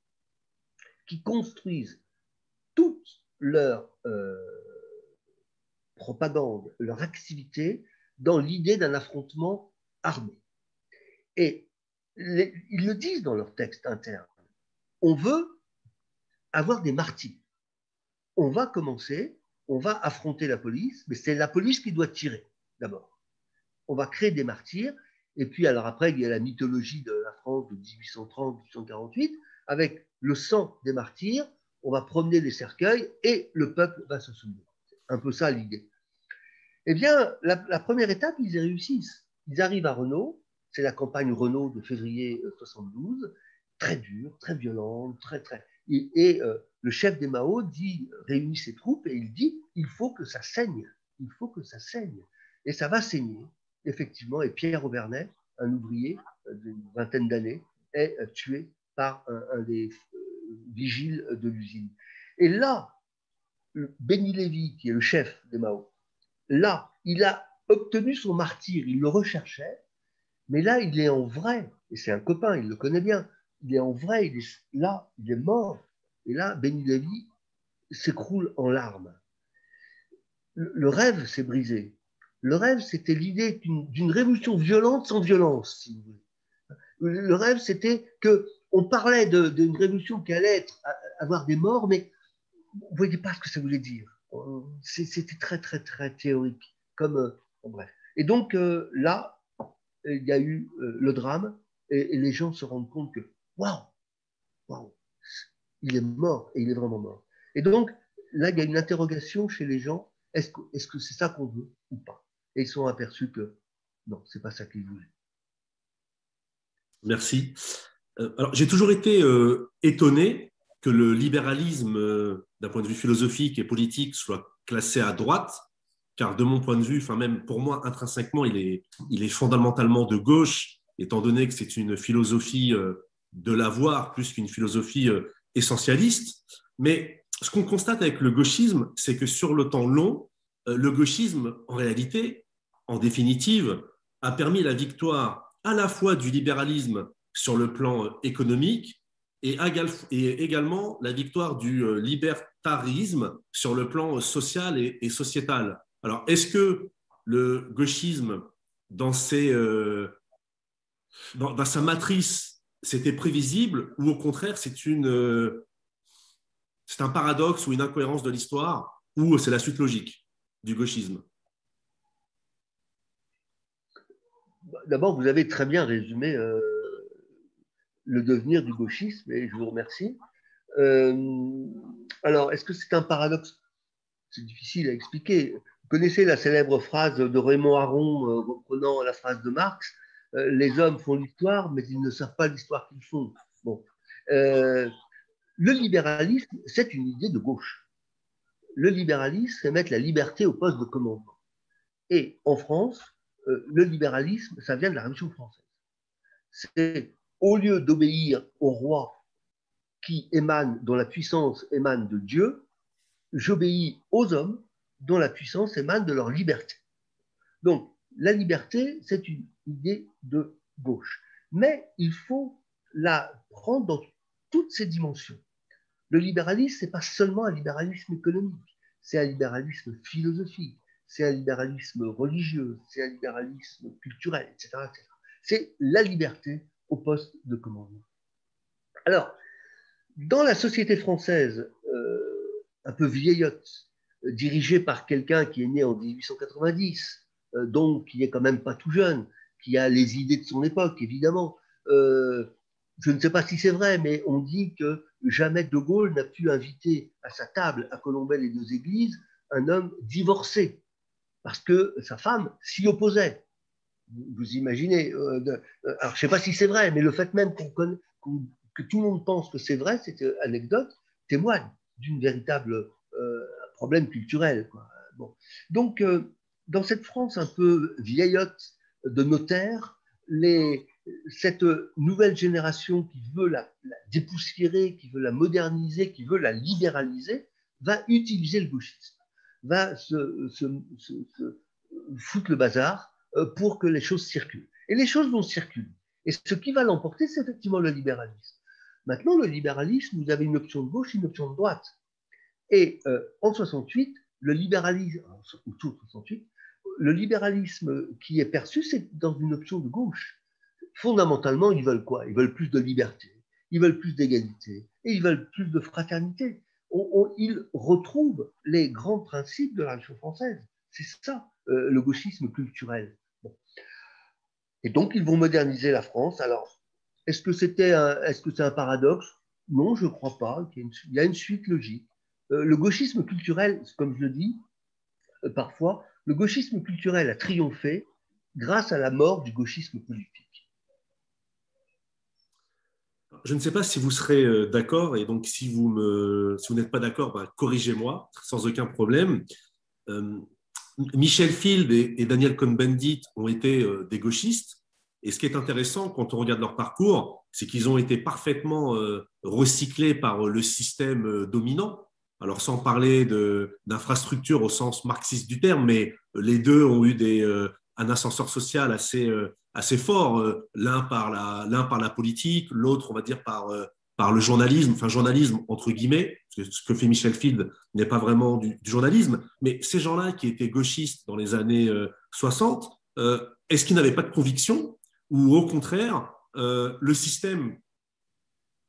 qui construisent toute leur propagande, leur activité dans l'idée d'un affrontement armé. Et ils le disent dans leur texte interne. On veut avoir des martyrs. On va commencer, on va affronter la police, mais c'est la police qui doit tirer d'abord. On va créer des martyrs, et puis alors après, il y a la mythologie de la France de 1830-1848, avec le sang des martyrs, on va promener les cercueils et le peuple va se souvenir. C'est un peu ça l'idée. Eh bien, la première étape, ils y réussissent. Ils arrivent à Renault, c'est la campagne Renault de février 72, très dure, très violente, très. Et le chef des Mao réunit ses troupes et il dit il faut que ça saigne, il faut que ça saigne. Et ça va saigner, effectivement. Et Pierre Auvernais, un ouvrier d'une vingtaine d'années, est tué par un des vigiles de l'usine. Et là, Béni Lévy, qui est le chef des Mao, là, il a obtenu son martyr, il le recherchait, mais là, il est en vrai, et c'est un copain, il le connaît bien, il est en vrai, là, il est mort. Et là, Béni Lévy s'écroule en larmes. Le rêve s'est brisé. Le rêve, c'était l'idée d'une révolution violente sans violence, si vous voulez. Le rêve, c'était qu'on parlait d'une révolution qui allait avoir des morts, mais vous ne voyez pas ce que ça voulait dire. C'était très théorique. Bref. Et donc, là, il y a eu le drame, et les gens se rendent compte que, waouh, il est mort, et il est vraiment mort. Et donc, là, il y a une interrogation chez les gens, est-ce que c'est ça qu'on veut ou pas? Et ils sont aperçus que non, c'est pas ça qu'ils voulaient. Merci. Alors, j'ai toujours été étonné que le libéralisme, d'un point de vue philosophique et politique, soit classé à droite, car de mon point de vue, enfin même pour moi, intrinsèquement, il est fondamentalement de gauche, étant donné que c'est une philosophie de l'avoir plus qu'une philosophie essentialiste. Mais ce qu'on constate avec le gauchisme, c'est que sur le temps long, le gauchisme, en réalité, en définitive, a permis la victoire à la fois du libéralisme sur le plan économique et également la victoire du libertarisme sur le plan social et sociétal. Alors, est-ce que le gauchisme, dans sa matrice, c'était prévisible ou au contraire, c'est un paradoxe ou une incohérence de l'histoire ou c'est la suite logique du gauchisme? D'abord, vous avez très bien résumé le devenir du gauchisme et je vous remercie. Alors, est-ce que c'est un paradoxe? C'est difficile à expliquer. Vous connaissez la célèbre phrase de Raymond Aron reprenant la phrase de Marx, les hommes font l'histoire, mais ils ne savent pas l'histoire qu'ils font. Bon. Le libéralisme, c'est une idée de gauche. Le libéralisme, c'est mettre la liberté au poste de commandement. Et en France, le libéralisme, ça vient de la Révolution française. C'est au lieu d'obéir au roi dont la puissance émane de Dieu, j'obéis aux hommes dont la puissance émane de leur liberté. Donc, la liberté, c'est une idée de gauche. Mais il faut la prendre dans toutes ses dimensions. Le libéralisme, ce n'est pas seulement un libéralisme économique, c'est un libéralisme philosophique, c'est un libéralisme religieux, c'est un libéralisme culturel, etc. C'est la liberté au poste de commandement. Alors, dans la société française, un peu vieillotte, dirigée par quelqu'un qui est né en 1890, donc qui est quand même pas tout jeune, qui a les idées de son époque, évidemment. Je ne sais pas si c'est vrai, mais on dit que jamais De Gaulle n'a pu inviter à sa table à Colombey-les-Deux-Églises un homme divorcé, parce que sa femme s'y opposait. Vous imaginez. Alors, je ne sais pas si c'est vrai, mais le fait même que tout le monde pense que c'est vrai, cette anecdote témoigne d'une véritable problème culturel. Quoi. Bon. Donc, dans cette France un peu vieillotte de notaires, cette nouvelle génération qui veut la dépoussiérer, qui veut la moderniser, qui veut la libéraliser, va utiliser le gauchisme, va se foutre le bazar pour que les choses circulent. Et les choses vont circuler. Et ce qui va l'emporter, c'est effectivement le libéralisme. Maintenant, le libéralisme, vous avez une option de gauche et une option de droite. Et en 68, le libéralisme, autour de 68, le libéralisme qui est perçu, c'est dans une option de gauche. Fondamentalement, ils veulent quoi? Ils veulent plus de liberté, ils veulent plus d'égalité, et ils veulent plus de fraternité. Ils retrouvent les grands principes de la Révolution française. C'est ça, le gauchisme culturel. Bon. Et donc, ils vont moderniser la France. Alors, est-ce que c'est un paradoxe? Non, je ne crois pas. Il y a une suite logique. Le gauchisme culturel, comme je le dis parfois, le gauchisme culturel a triomphé grâce à la mort du gauchisme politique. Je ne sais pas si vous serez d'accord, et donc si vous n'êtes pas d'accord, bah, corrigez-moi sans aucun problème. Euh, Michel Field et Daniel Cohn-Bendit ont été des gauchistes. Et ce qui est intéressant quand on regarde leur parcours, c'est qu'ils ont été parfaitement recyclés par le système dominant. Alors, sans parler d'infrastructure au sens marxiste du terme, mais les deux ont eu un ascenseur social assez fort, l'un par la politique, l'autre, on va dire, par le journalisme, enfin journalisme entre guillemets, parce que ce que fait Michel Field n'est pas vraiment du journalisme, mais ces gens-là qui étaient gauchistes dans les années 60, est-ce qu'ils n'avaient pas de conviction ou au contraire, le système,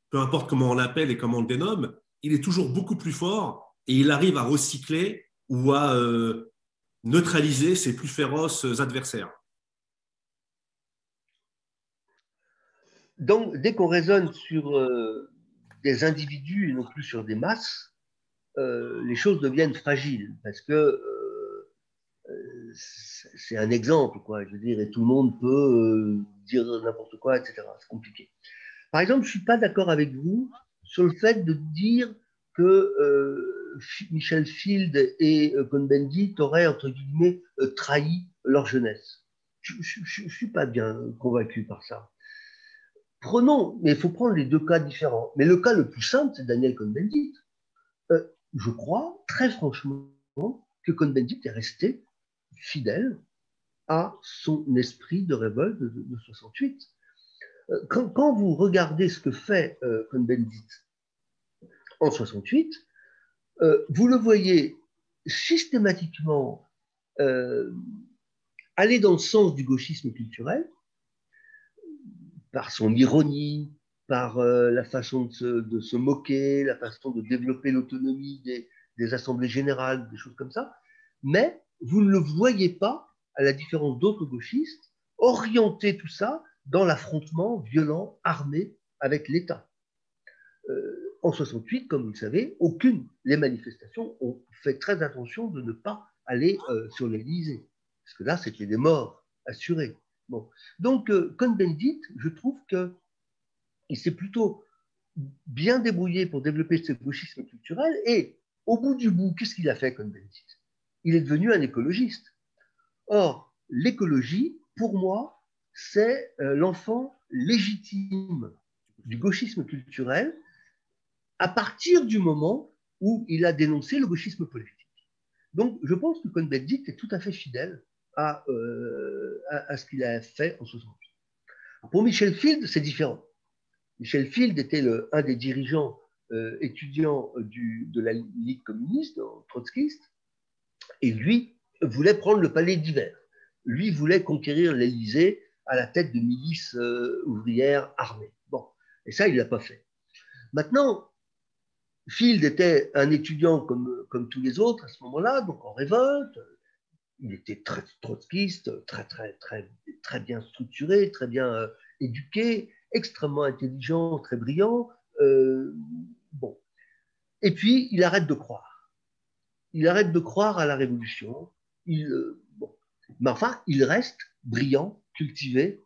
peu importe comment on l'appelle et comment on le dénomme, il est toujours beaucoup plus fort et il arrive à recycler ou à neutraliser ses plus féroces adversaires. Donc, dès qu'on raisonne sur des individus et non plus sur des masses, les choses deviennent fragiles parce que c'est un exemple, quoi. Je veux dire, et tout le monde peut dire n'importe quoi, etc. C'est compliqué. Par exemple, je ne suis pas d'accord avec vous sur le fait de dire que Michel Field et Cohn-Bendit auraient, entre guillemets, trahi leur jeunesse. Je ne suis pas bien convaincu par ça. Prenons, mais il faut prendre les deux cas différents. Mais le cas le plus simple, c'est Daniel Cohn-Bendit. Je crois, très franchement, que Cohn-Bendit est resté fidèle à son esprit de révolte de 68. Quand vous regardez ce que fait Cohn-Bendit en 68, vous le voyez systématiquement aller dans le sens du gauchisme culturel, par son ironie, par la façon de se moquer, la façon de développer l'autonomie des assemblées générales, des choses comme ça, mais vous ne le voyez pas, à la différence d'autres gauchistes, orienter tout ça dans l'affrontement violent, armé avec l'État. En 68, comme vous le savez, les manifestations ont fait très attention de ne pas aller sur l'Élysée, parce que là, c'était des morts assurés. Bon. Donc, Cohn-Bendit, je trouve qu'il s'est plutôt bien débrouillé pour développer ce gauchisme culturel, et au bout du bout, qu'est-ce qu'il a fait, Cohn-Bendit? Il est devenu un écologiste. Or, l'écologie, pour moi, c'est l'enfant légitime du gauchisme culturel à partir du moment où il a dénoncé le gauchisme politique. Donc, je pense que Cohn-Bendit est tout à fait fidèle à ce qu'il a fait en 68. Pour Michel Field, c'est différent. Michel Field était un des dirigeants étudiants de la Ligue communiste, trotskiste, et lui voulait prendre le palais d'hiver. Lui voulait conquérir l'Élysée à la tête de milices ouvrières armées. Bon, et ça, il ne l'a pas fait. Maintenant, Field était un étudiant comme tous les autres à ce moment-là, donc en révolte. Il était très trotskiste, très bien structuré, très bien éduqué, extrêmement intelligent, très brillant. Bon. Et puis, il arrête de croire. Il arrête de croire à la révolution. Bon. Mais enfin, il reste brillant, cultivé,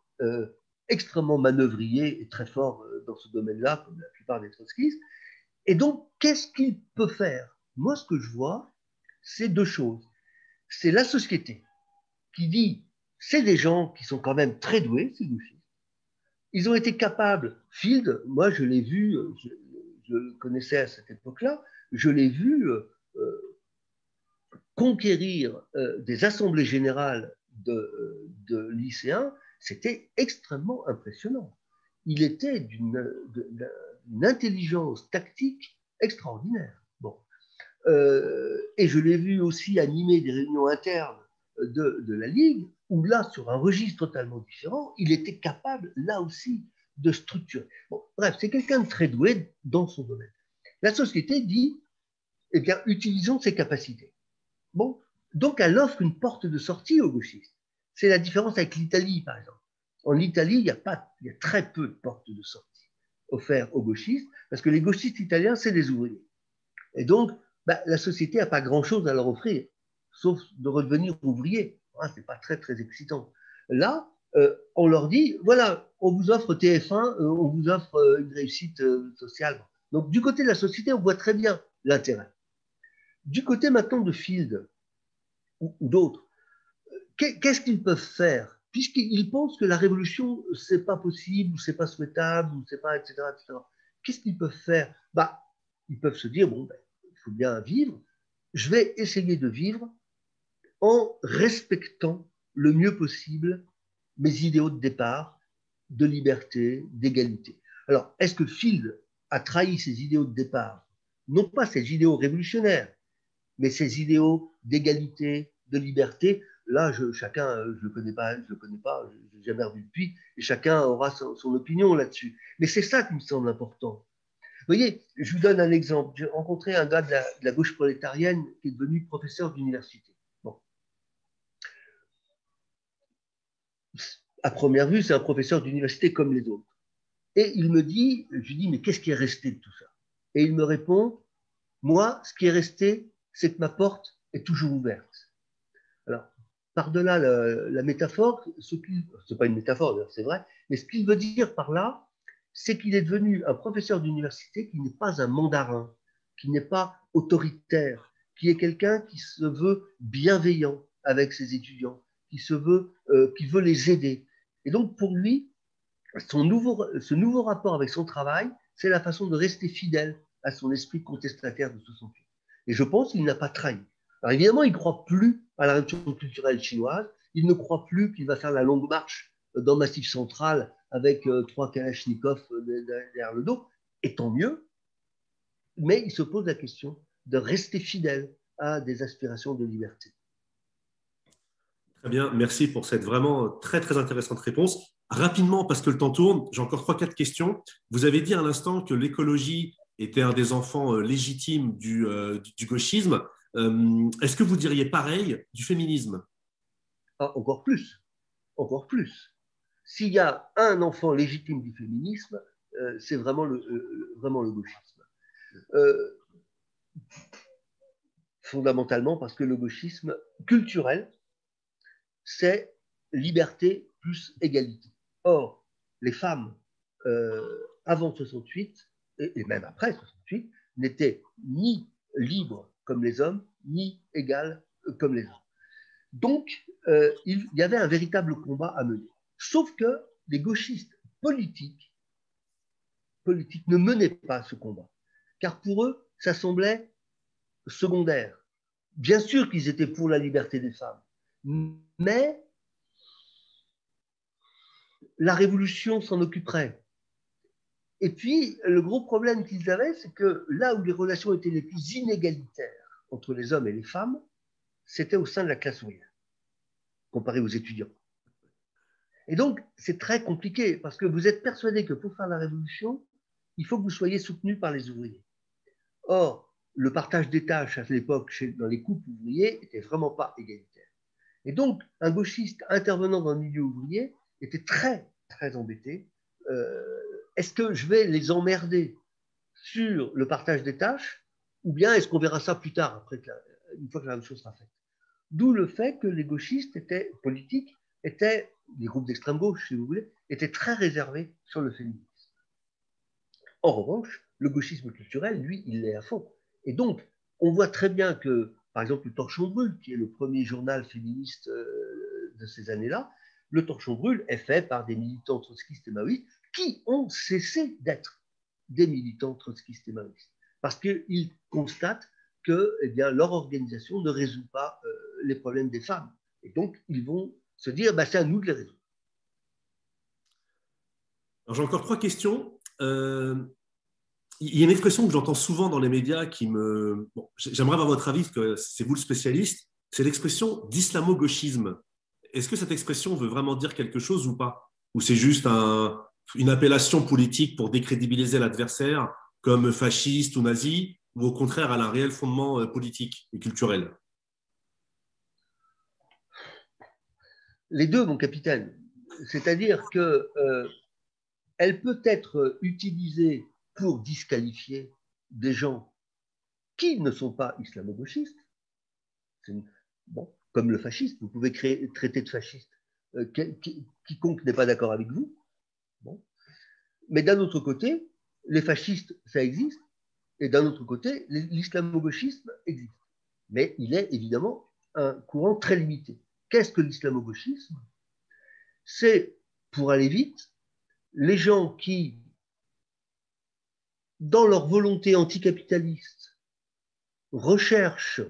extrêmement manœuvrier et très fort dans ce domaine-là, comme la plupart des trotskistes. Et donc, qu'est-ce qu'il peut faire? Moi, ce que je vois, c'est deux choses. C'est la société qui dit, c'est des gens qui sont quand même très doués, ces gauchistes. Ils ont été capables, Field, moi je l'ai vu, je le connaissais à cette époque-là, je l'ai vu conquérir des assemblées générales de lycéens, c'était extrêmement impressionnant. Il était d'une intelligence tactique extraordinaire. Bon. Et je l'ai vu aussi animer des réunions internes de la Ligue, où là, sur un registre totalement différent, il était capable, là aussi, de structurer. Bon, bref, c'est quelqu'un de très doué dans son domaine. La société dit, eh bien, utilisons ses capacités. Bon, donc elle offre une porte de sortie aux gauchistes. C'est la différence avec l'Italie, par exemple. En Italie, il y a très peu de portes de sortie offertes aux gauchistes, parce que les gauchistes italiens, c'est des ouvriers. Et donc, la société n'a pas grand-chose à leur offrir, sauf de redevenir ouvrier. Ce n'est pas très, très excitant. Là, on leur dit, voilà, on vous offre TF1, on vous offre une réussite sociale. Donc, du côté de la société, on voit très bien l'intérêt. Du côté maintenant de Field ou d'autres, qu'est-ce qu'ils peuvent faire? Puisqu'ils pensent que la révolution, ce n'est pas possible, ou ce n'est pas souhaitable, ou c'est pas, etc., etc. Qu'est-ce qu'ils peuvent faire? Ils peuvent se dire, bon, il faut bien vivre. Je vais essayer de vivre en respectant le mieux possible mes idéaux de départ, de liberté, d'égalité. Alors, est-ce que Field a trahi ses idéaux de départ? Non pas ses idéaux révolutionnaires, mais ses idéaux d'égalité, de liberté. Là, chacun, je ne le connais pas, je l'ai jamais revu depuis, et chacun aura son opinion là-dessus. Mais c'est ça qui me semble important. Vous voyez, je vous donne un exemple. J'ai rencontré un gars de la gauche prolétarienne qui est devenu professeur d'université. Bon. À première vue, c'est un professeur d'université comme les autres. Et il me dit, je lui dis, mais qu'est-ce qui est resté de tout ça? Et il me répond, moi, ce qui est resté, c'est que ma porte est toujours ouverte. Alors, par-delà la métaphore, c'est pas une métaphore, c'est vrai, mais ce qu'il veut dire par là, c'est qu'il est devenu un professeur d'université qui n'est pas un mandarin, qui n'est pas autoritaire, qui est quelqu'un qui se veut bienveillant avec ses étudiants, qui veut les aider. Et donc, pour lui, ce nouveau rapport avec son travail, c'est la façon de rester fidèle à son esprit contestataire de 68. Et je pense qu'il n'a pas trahi. Alors évidemment, il ne croit plus à la révolution culturelle chinoise, il ne croit plus qu'il va faire la longue marche dans le Massif central avec 3 Kalachnikovs derrière le dos, et tant mieux, mais il se pose la question de rester fidèle à des aspirations de liberté. Très bien, merci pour cette vraiment très, très intéressante réponse. Rapidement, parce que le temps tourne, j'ai encore 3-4 questions. Vous avez dit à l'instant que l'écologie était un des enfants légitimes du gauchisme. Est-ce que vous diriez pareil du féminisme? Encore plus, encore plus. S'il y a un enfant légitime du féminisme, c'est vraiment le gauchisme. Fondamentalement parce que le gauchisme culturel, c'est liberté plus égalité. Or, les femmes, avant 68, et même après 68, n'étaient ni libres comme les hommes, ni égales comme les hommes. Donc, il y avait un véritable combat à mener. Sauf que les gauchistes politiques ne menaient pas ce combat. Car pour eux, ça semblait secondaire. Bien sûr qu'ils étaient pour la liberté des femmes, mais la révolution s'en occuperait. Et puis, le gros problème qu'ils avaient, c'est que là où les relations étaient les plus inégalitaires entre les hommes et les femmes, c'était au sein de la classe ouvrière, comparé aux étudiants. Et donc, c'est très compliqué, parce que vous êtes persuadé que pour faire la révolution, il faut que vous soyez soutenu par les ouvriers. Or, le partage des tâches à l'époque dans les couples ouvriers n'était vraiment pas égalitaire. Et donc, un gauchiste intervenant dans le milieu ouvrier était très, très embêté. Est-ce que je vais les emmerder sur le partage des tâches, ou bien est-ce qu'on verra ça plus tard, une fois que la même chose sera faite? D'où le fait que les gauchistes politiques, les groupes d'extrême gauche, si vous voulez, étaient très réservés sur le féminisme. En revanche, le gauchisme culturel, lui, il l'est à fond. Et donc, on voit très bien que, par exemple, le Torchon Brûle, qui est le premier journal féministe de ces années-là, le Torchon Brûle est fait par des militants trotskistes et maoïstes qui ont cessé d'être des militants trotskistes et maoïstes. Parce qu'ils constatent que leur organisation ne résout pas les problèmes des femmes. Et donc, ils vont se dire, c'est à nous de les résoudre. Alors, j'ai encore 3 questions. il y a une expression que j'entends souvent dans les médias qui me... Bon, j'aimerais avoir votre avis, parce que c'est vous le spécialiste, c'est l'expression d'islamo-gauchisme. Est-ce que cette expression veut vraiment dire quelque chose ou pas? Ou c'est juste une appellation politique pour décrédibiliser l'adversaire comme fasciste ou nazi, ou au contraire, elle a un réel fondement politique et culturel? Les deux, mon capitaine. C'est-à-dire que elle peut être utilisée pour disqualifier des gens qui ne sont pas islamo-gauchistes. Bon, comme le fascisme, vous pouvez traiter de fasciste quiconque n'est pas d'accord avec vous. Bon. Mais d'un autre côté, les fascistes, ça existe, et d'un autre côté, l'islamo-gauchisme existe. Mais il est évidemment un courant très limité. Qu'est-ce que l'islamo-gauchisme? C'est, pour aller vite, les gens qui, dans leur volonté anticapitaliste, recherchent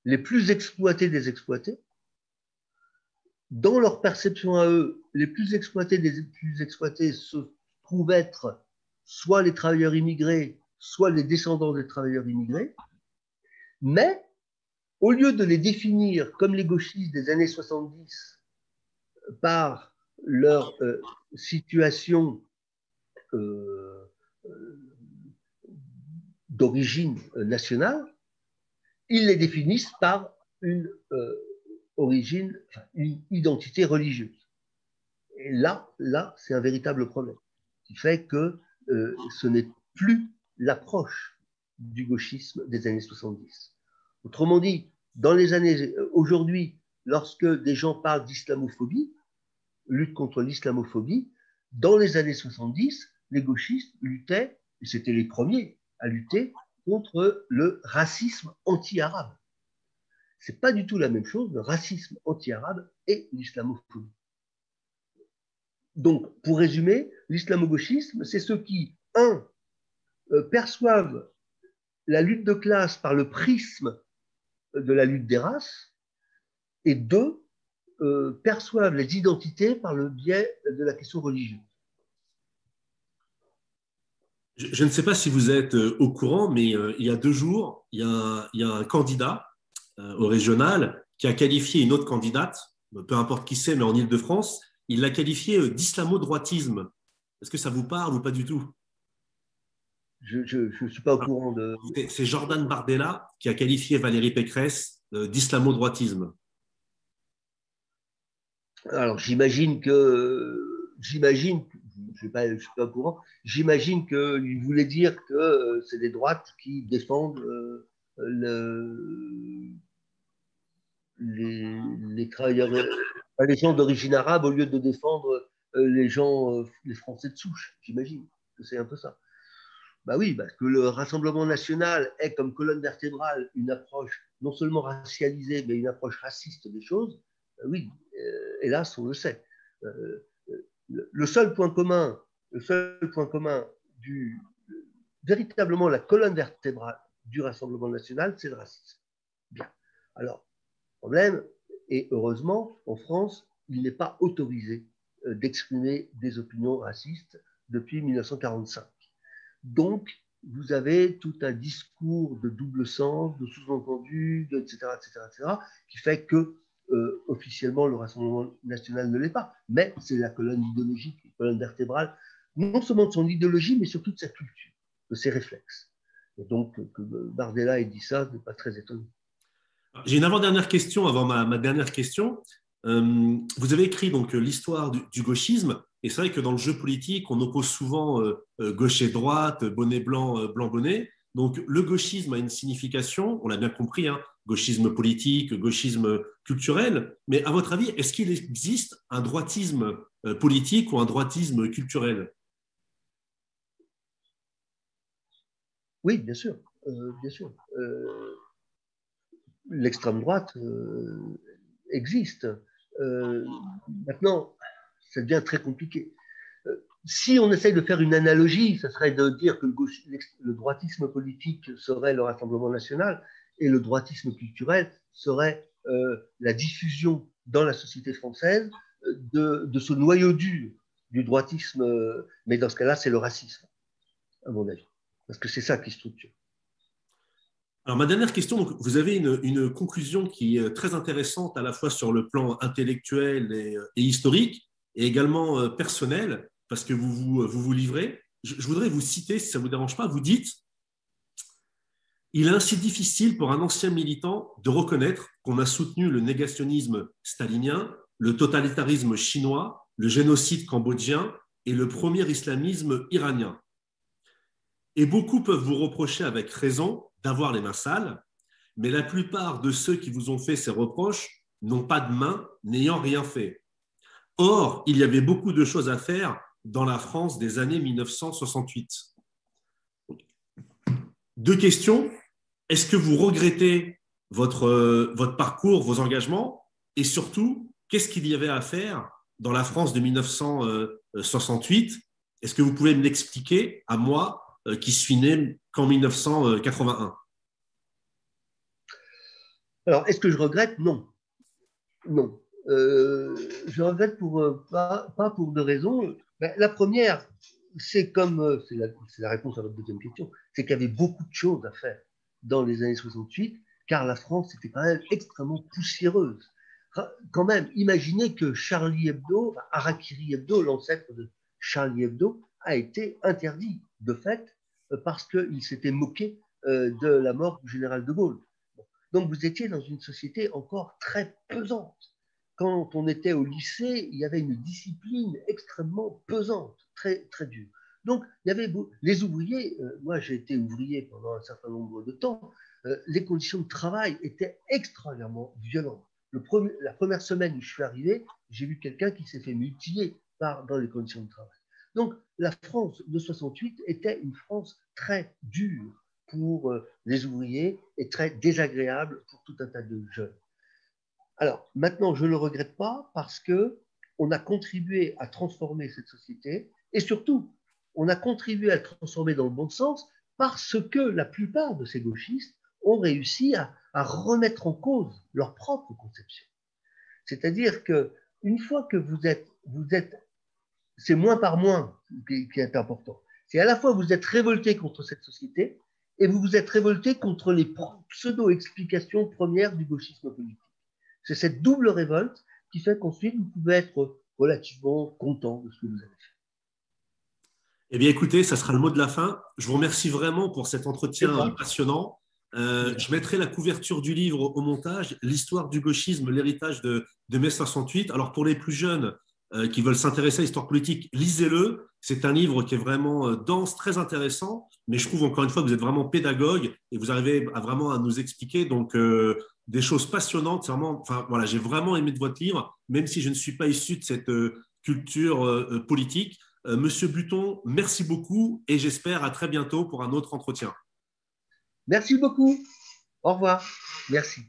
les plus exploités des exploités. Dans leur perception à eux, les plus exploités des plus exploités se trouvent être soit les travailleurs immigrés, soit les descendants des travailleurs immigrés. Mais au lieu de les définir comme les gauchistes des années 70 par leur situation d'origine nationale, ils les définissent par une origine, une identité religieuse. Et là c'est un véritable problème qui fait que ce n'est plus l'approche du gauchisme des années 70. Autrement dit, aujourd'hui, lorsque des gens parlent d'islamophobie, lutte contre l'islamophobie, dans les années 70, les gauchistes luttaient, et c'était les premiers à lutter, contre le racisme anti-arabe. Ce n'est pas du tout la même chose, le racisme anti-arabe et l'islamophobie. Donc, pour résumer, l'islamo-gauchisme, c'est ceux qui, perçoivent la lutte de classe par le prisme de la lutte des races, et deux, perçoivent les identités par le biais de la question religieuse. Je ne sais pas si vous êtes au courant, mais il y a 2 jours, il y a un candidat au régional qui a qualifié une autre candidate, peu importe qui c'est, mais en Île-de-France, il l'a qualifiée d'islamo-droitisme. Est-ce que ça vous parle ou pas du tout? Je ne suis pas au courant de... C'est Jordan Bardella qui a qualifié Valérie Pécresse d'islamo-droitisme. Alors, j'imagine, je ne suis pas au courant, j'imagine qu'il voulait dire que c'est des droites qui défendent les travailleurs, les gens d'origine arabe au lieu de défendre les gens, les Français de souche, j'imagine que c'est un peu ça. Bah oui, parce que le Rassemblement national est comme colonne vertébrale une approche non seulement racialisée, mais une approche raciste des choses. Oui, hélas, on le sait. Le seul point commun véritablement la colonne vertébrale du Rassemblement national, c'est le racisme. Bien. Alors, problème, et heureusement, en France, il n'est pas autorisé d'exprimer des opinions racistes depuis 1945. Donc, vous avez tout un discours de double sens, de sous-entendu, etc., qui fait que officiellement le Rassemblement national ne l'est pas. Mais c'est la colonne idéologique, la colonne vertébrale, non seulement de son idéologie, mais surtout de sa culture, de ses réflexes. Et donc, que Bardella ait dit ça n'est pas très étonnant. J'ai une avant-dernière question avant ma dernière question. Vous avez écrit donc l'histoire du gauchisme, et c'est vrai que dans le jeu politique, on oppose souvent gauche et droite, bonnet blanc, blanc bonnet. Donc le gauchisme a une signification, on l'a bien compris, hein, gauchisme politique, gauchisme culturel. Mais à votre avis, est-ce qu'il existe un droitisme politique ou un droitisme culturel? Oui, bien sûr. Bien sûr. L'extrême droite existe. Maintenant, ça devient très compliqué. Si on essaye de faire une analogie, ça serait de dire que le droitisme politique serait le Rassemblement national et le droitisme culturel serait la diffusion dans la société française de ce noyau dur du droitisme, mais dans ce cas-là, c'est le racisme. à mon avis, parce que c'est ça qui structure. Alors, ma dernière question, donc, vous avez une conclusion qui est très intéressante à la fois sur le plan intellectuel et historique, et également personnel, parce que vous livrez. Je voudrais vous citer, si ça ne vous dérange pas, vous dites: il est ainsi difficile pour un ancien militant de reconnaître qu'on a soutenu le négationnisme stalinien, le totalitarisme chinois, le génocide cambodgien et le premier islamisme iranien. Et beaucoup peuvent vous reprocher avec raison d'avoir les mains sales, mais la plupart de ceux qui vous ont fait ces reproches n'ont pas de main, n'ayant rien fait. Or, il y avait beaucoup de choses à faire dans la France des années 1968. Deux questions. Est-ce que vous regrettez votre parcours, vos engagements? Et surtout, qu'est-ce qu'il y avait à faire dans la France de 1968? Est-ce que vous pouvez me l'expliquer à moi, qui suis né qu'en 1981? Alors, est-ce que je regrette? Non. Non. Je regrette pas pour deux raisons. Ben, la première, c'est comme c'est la réponse à votre deuxième question, c'est qu'il y avait beaucoup de choses à faire dans les années 68, car la France était quand même extrêmement poussiéreuse. Quand même, imaginez que Charlie Hebdo, Harakiri Hebdo, l'ancêtre de Charlie Hebdo, a été interdit de fait parce qu'il s'était moqué de la mort du général de Gaulle. Donc vous étiez dans une société encore très pesante. Quand on était au lycée, il y avait une discipline extrêmement pesante, très, très dure. Donc, il y avait les ouvriers, moi j'ai été ouvrier pendant un certain nombre de temps, les conditions de travail étaient extraordinairement violentes. La première semaine où je suis arrivé, j'ai vu quelqu'un qui s'est fait mutiler dans les conditions de travail. Donc, la France de 68 était une France très dure pour les ouvriers et très désagréable pour tout un tas de jeunes. Alors, maintenant, je ne le regrette pas parce qu'on a contribué à transformer cette société et surtout, on a contribué à la transformer dans le bon sens parce que la plupart de ces gauchistes ont réussi à remettre en cause leur propre conception. C'est-à-dire qu'une fois que vous êtes, c'est moins par moins qui est important. C'est à la fois vous êtes révolté contre cette société et vous vous êtes révolté contre les pseudo-explications premières du gauchisme politique. C'est cette double révolte qui fait qu'ensuite, vous pouvez être relativement content de ce que vous avez fait. Eh bien, écoutez, ça sera le mot de la fin. Je vous remercie vraiment pour cet entretien passionnant. Je mettrai la couverture du livre au montage, l'histoire du gauchisme, l'héritage de mai 68. Alors, pour les plus jeunes qui veulent s'intéresser à l'histoire politique, lisez-le. C'est un livre qui est vraiment dense, très intéressant. Mais je trouve encore une fois que vous êtes vraiment pédagogue et vous arrivez vraiment à nous expliquer donc des choses passionnantes. Vraiment, enfin voilà, j'ai vraiment aimé de votre livre, même si je ne suis pas issu de cette culture politique. Monsieur Buton, merci beaucoup et j'espère à très bientôt pour un autre entretien. Merci beaucoup. Au revoir. Merci.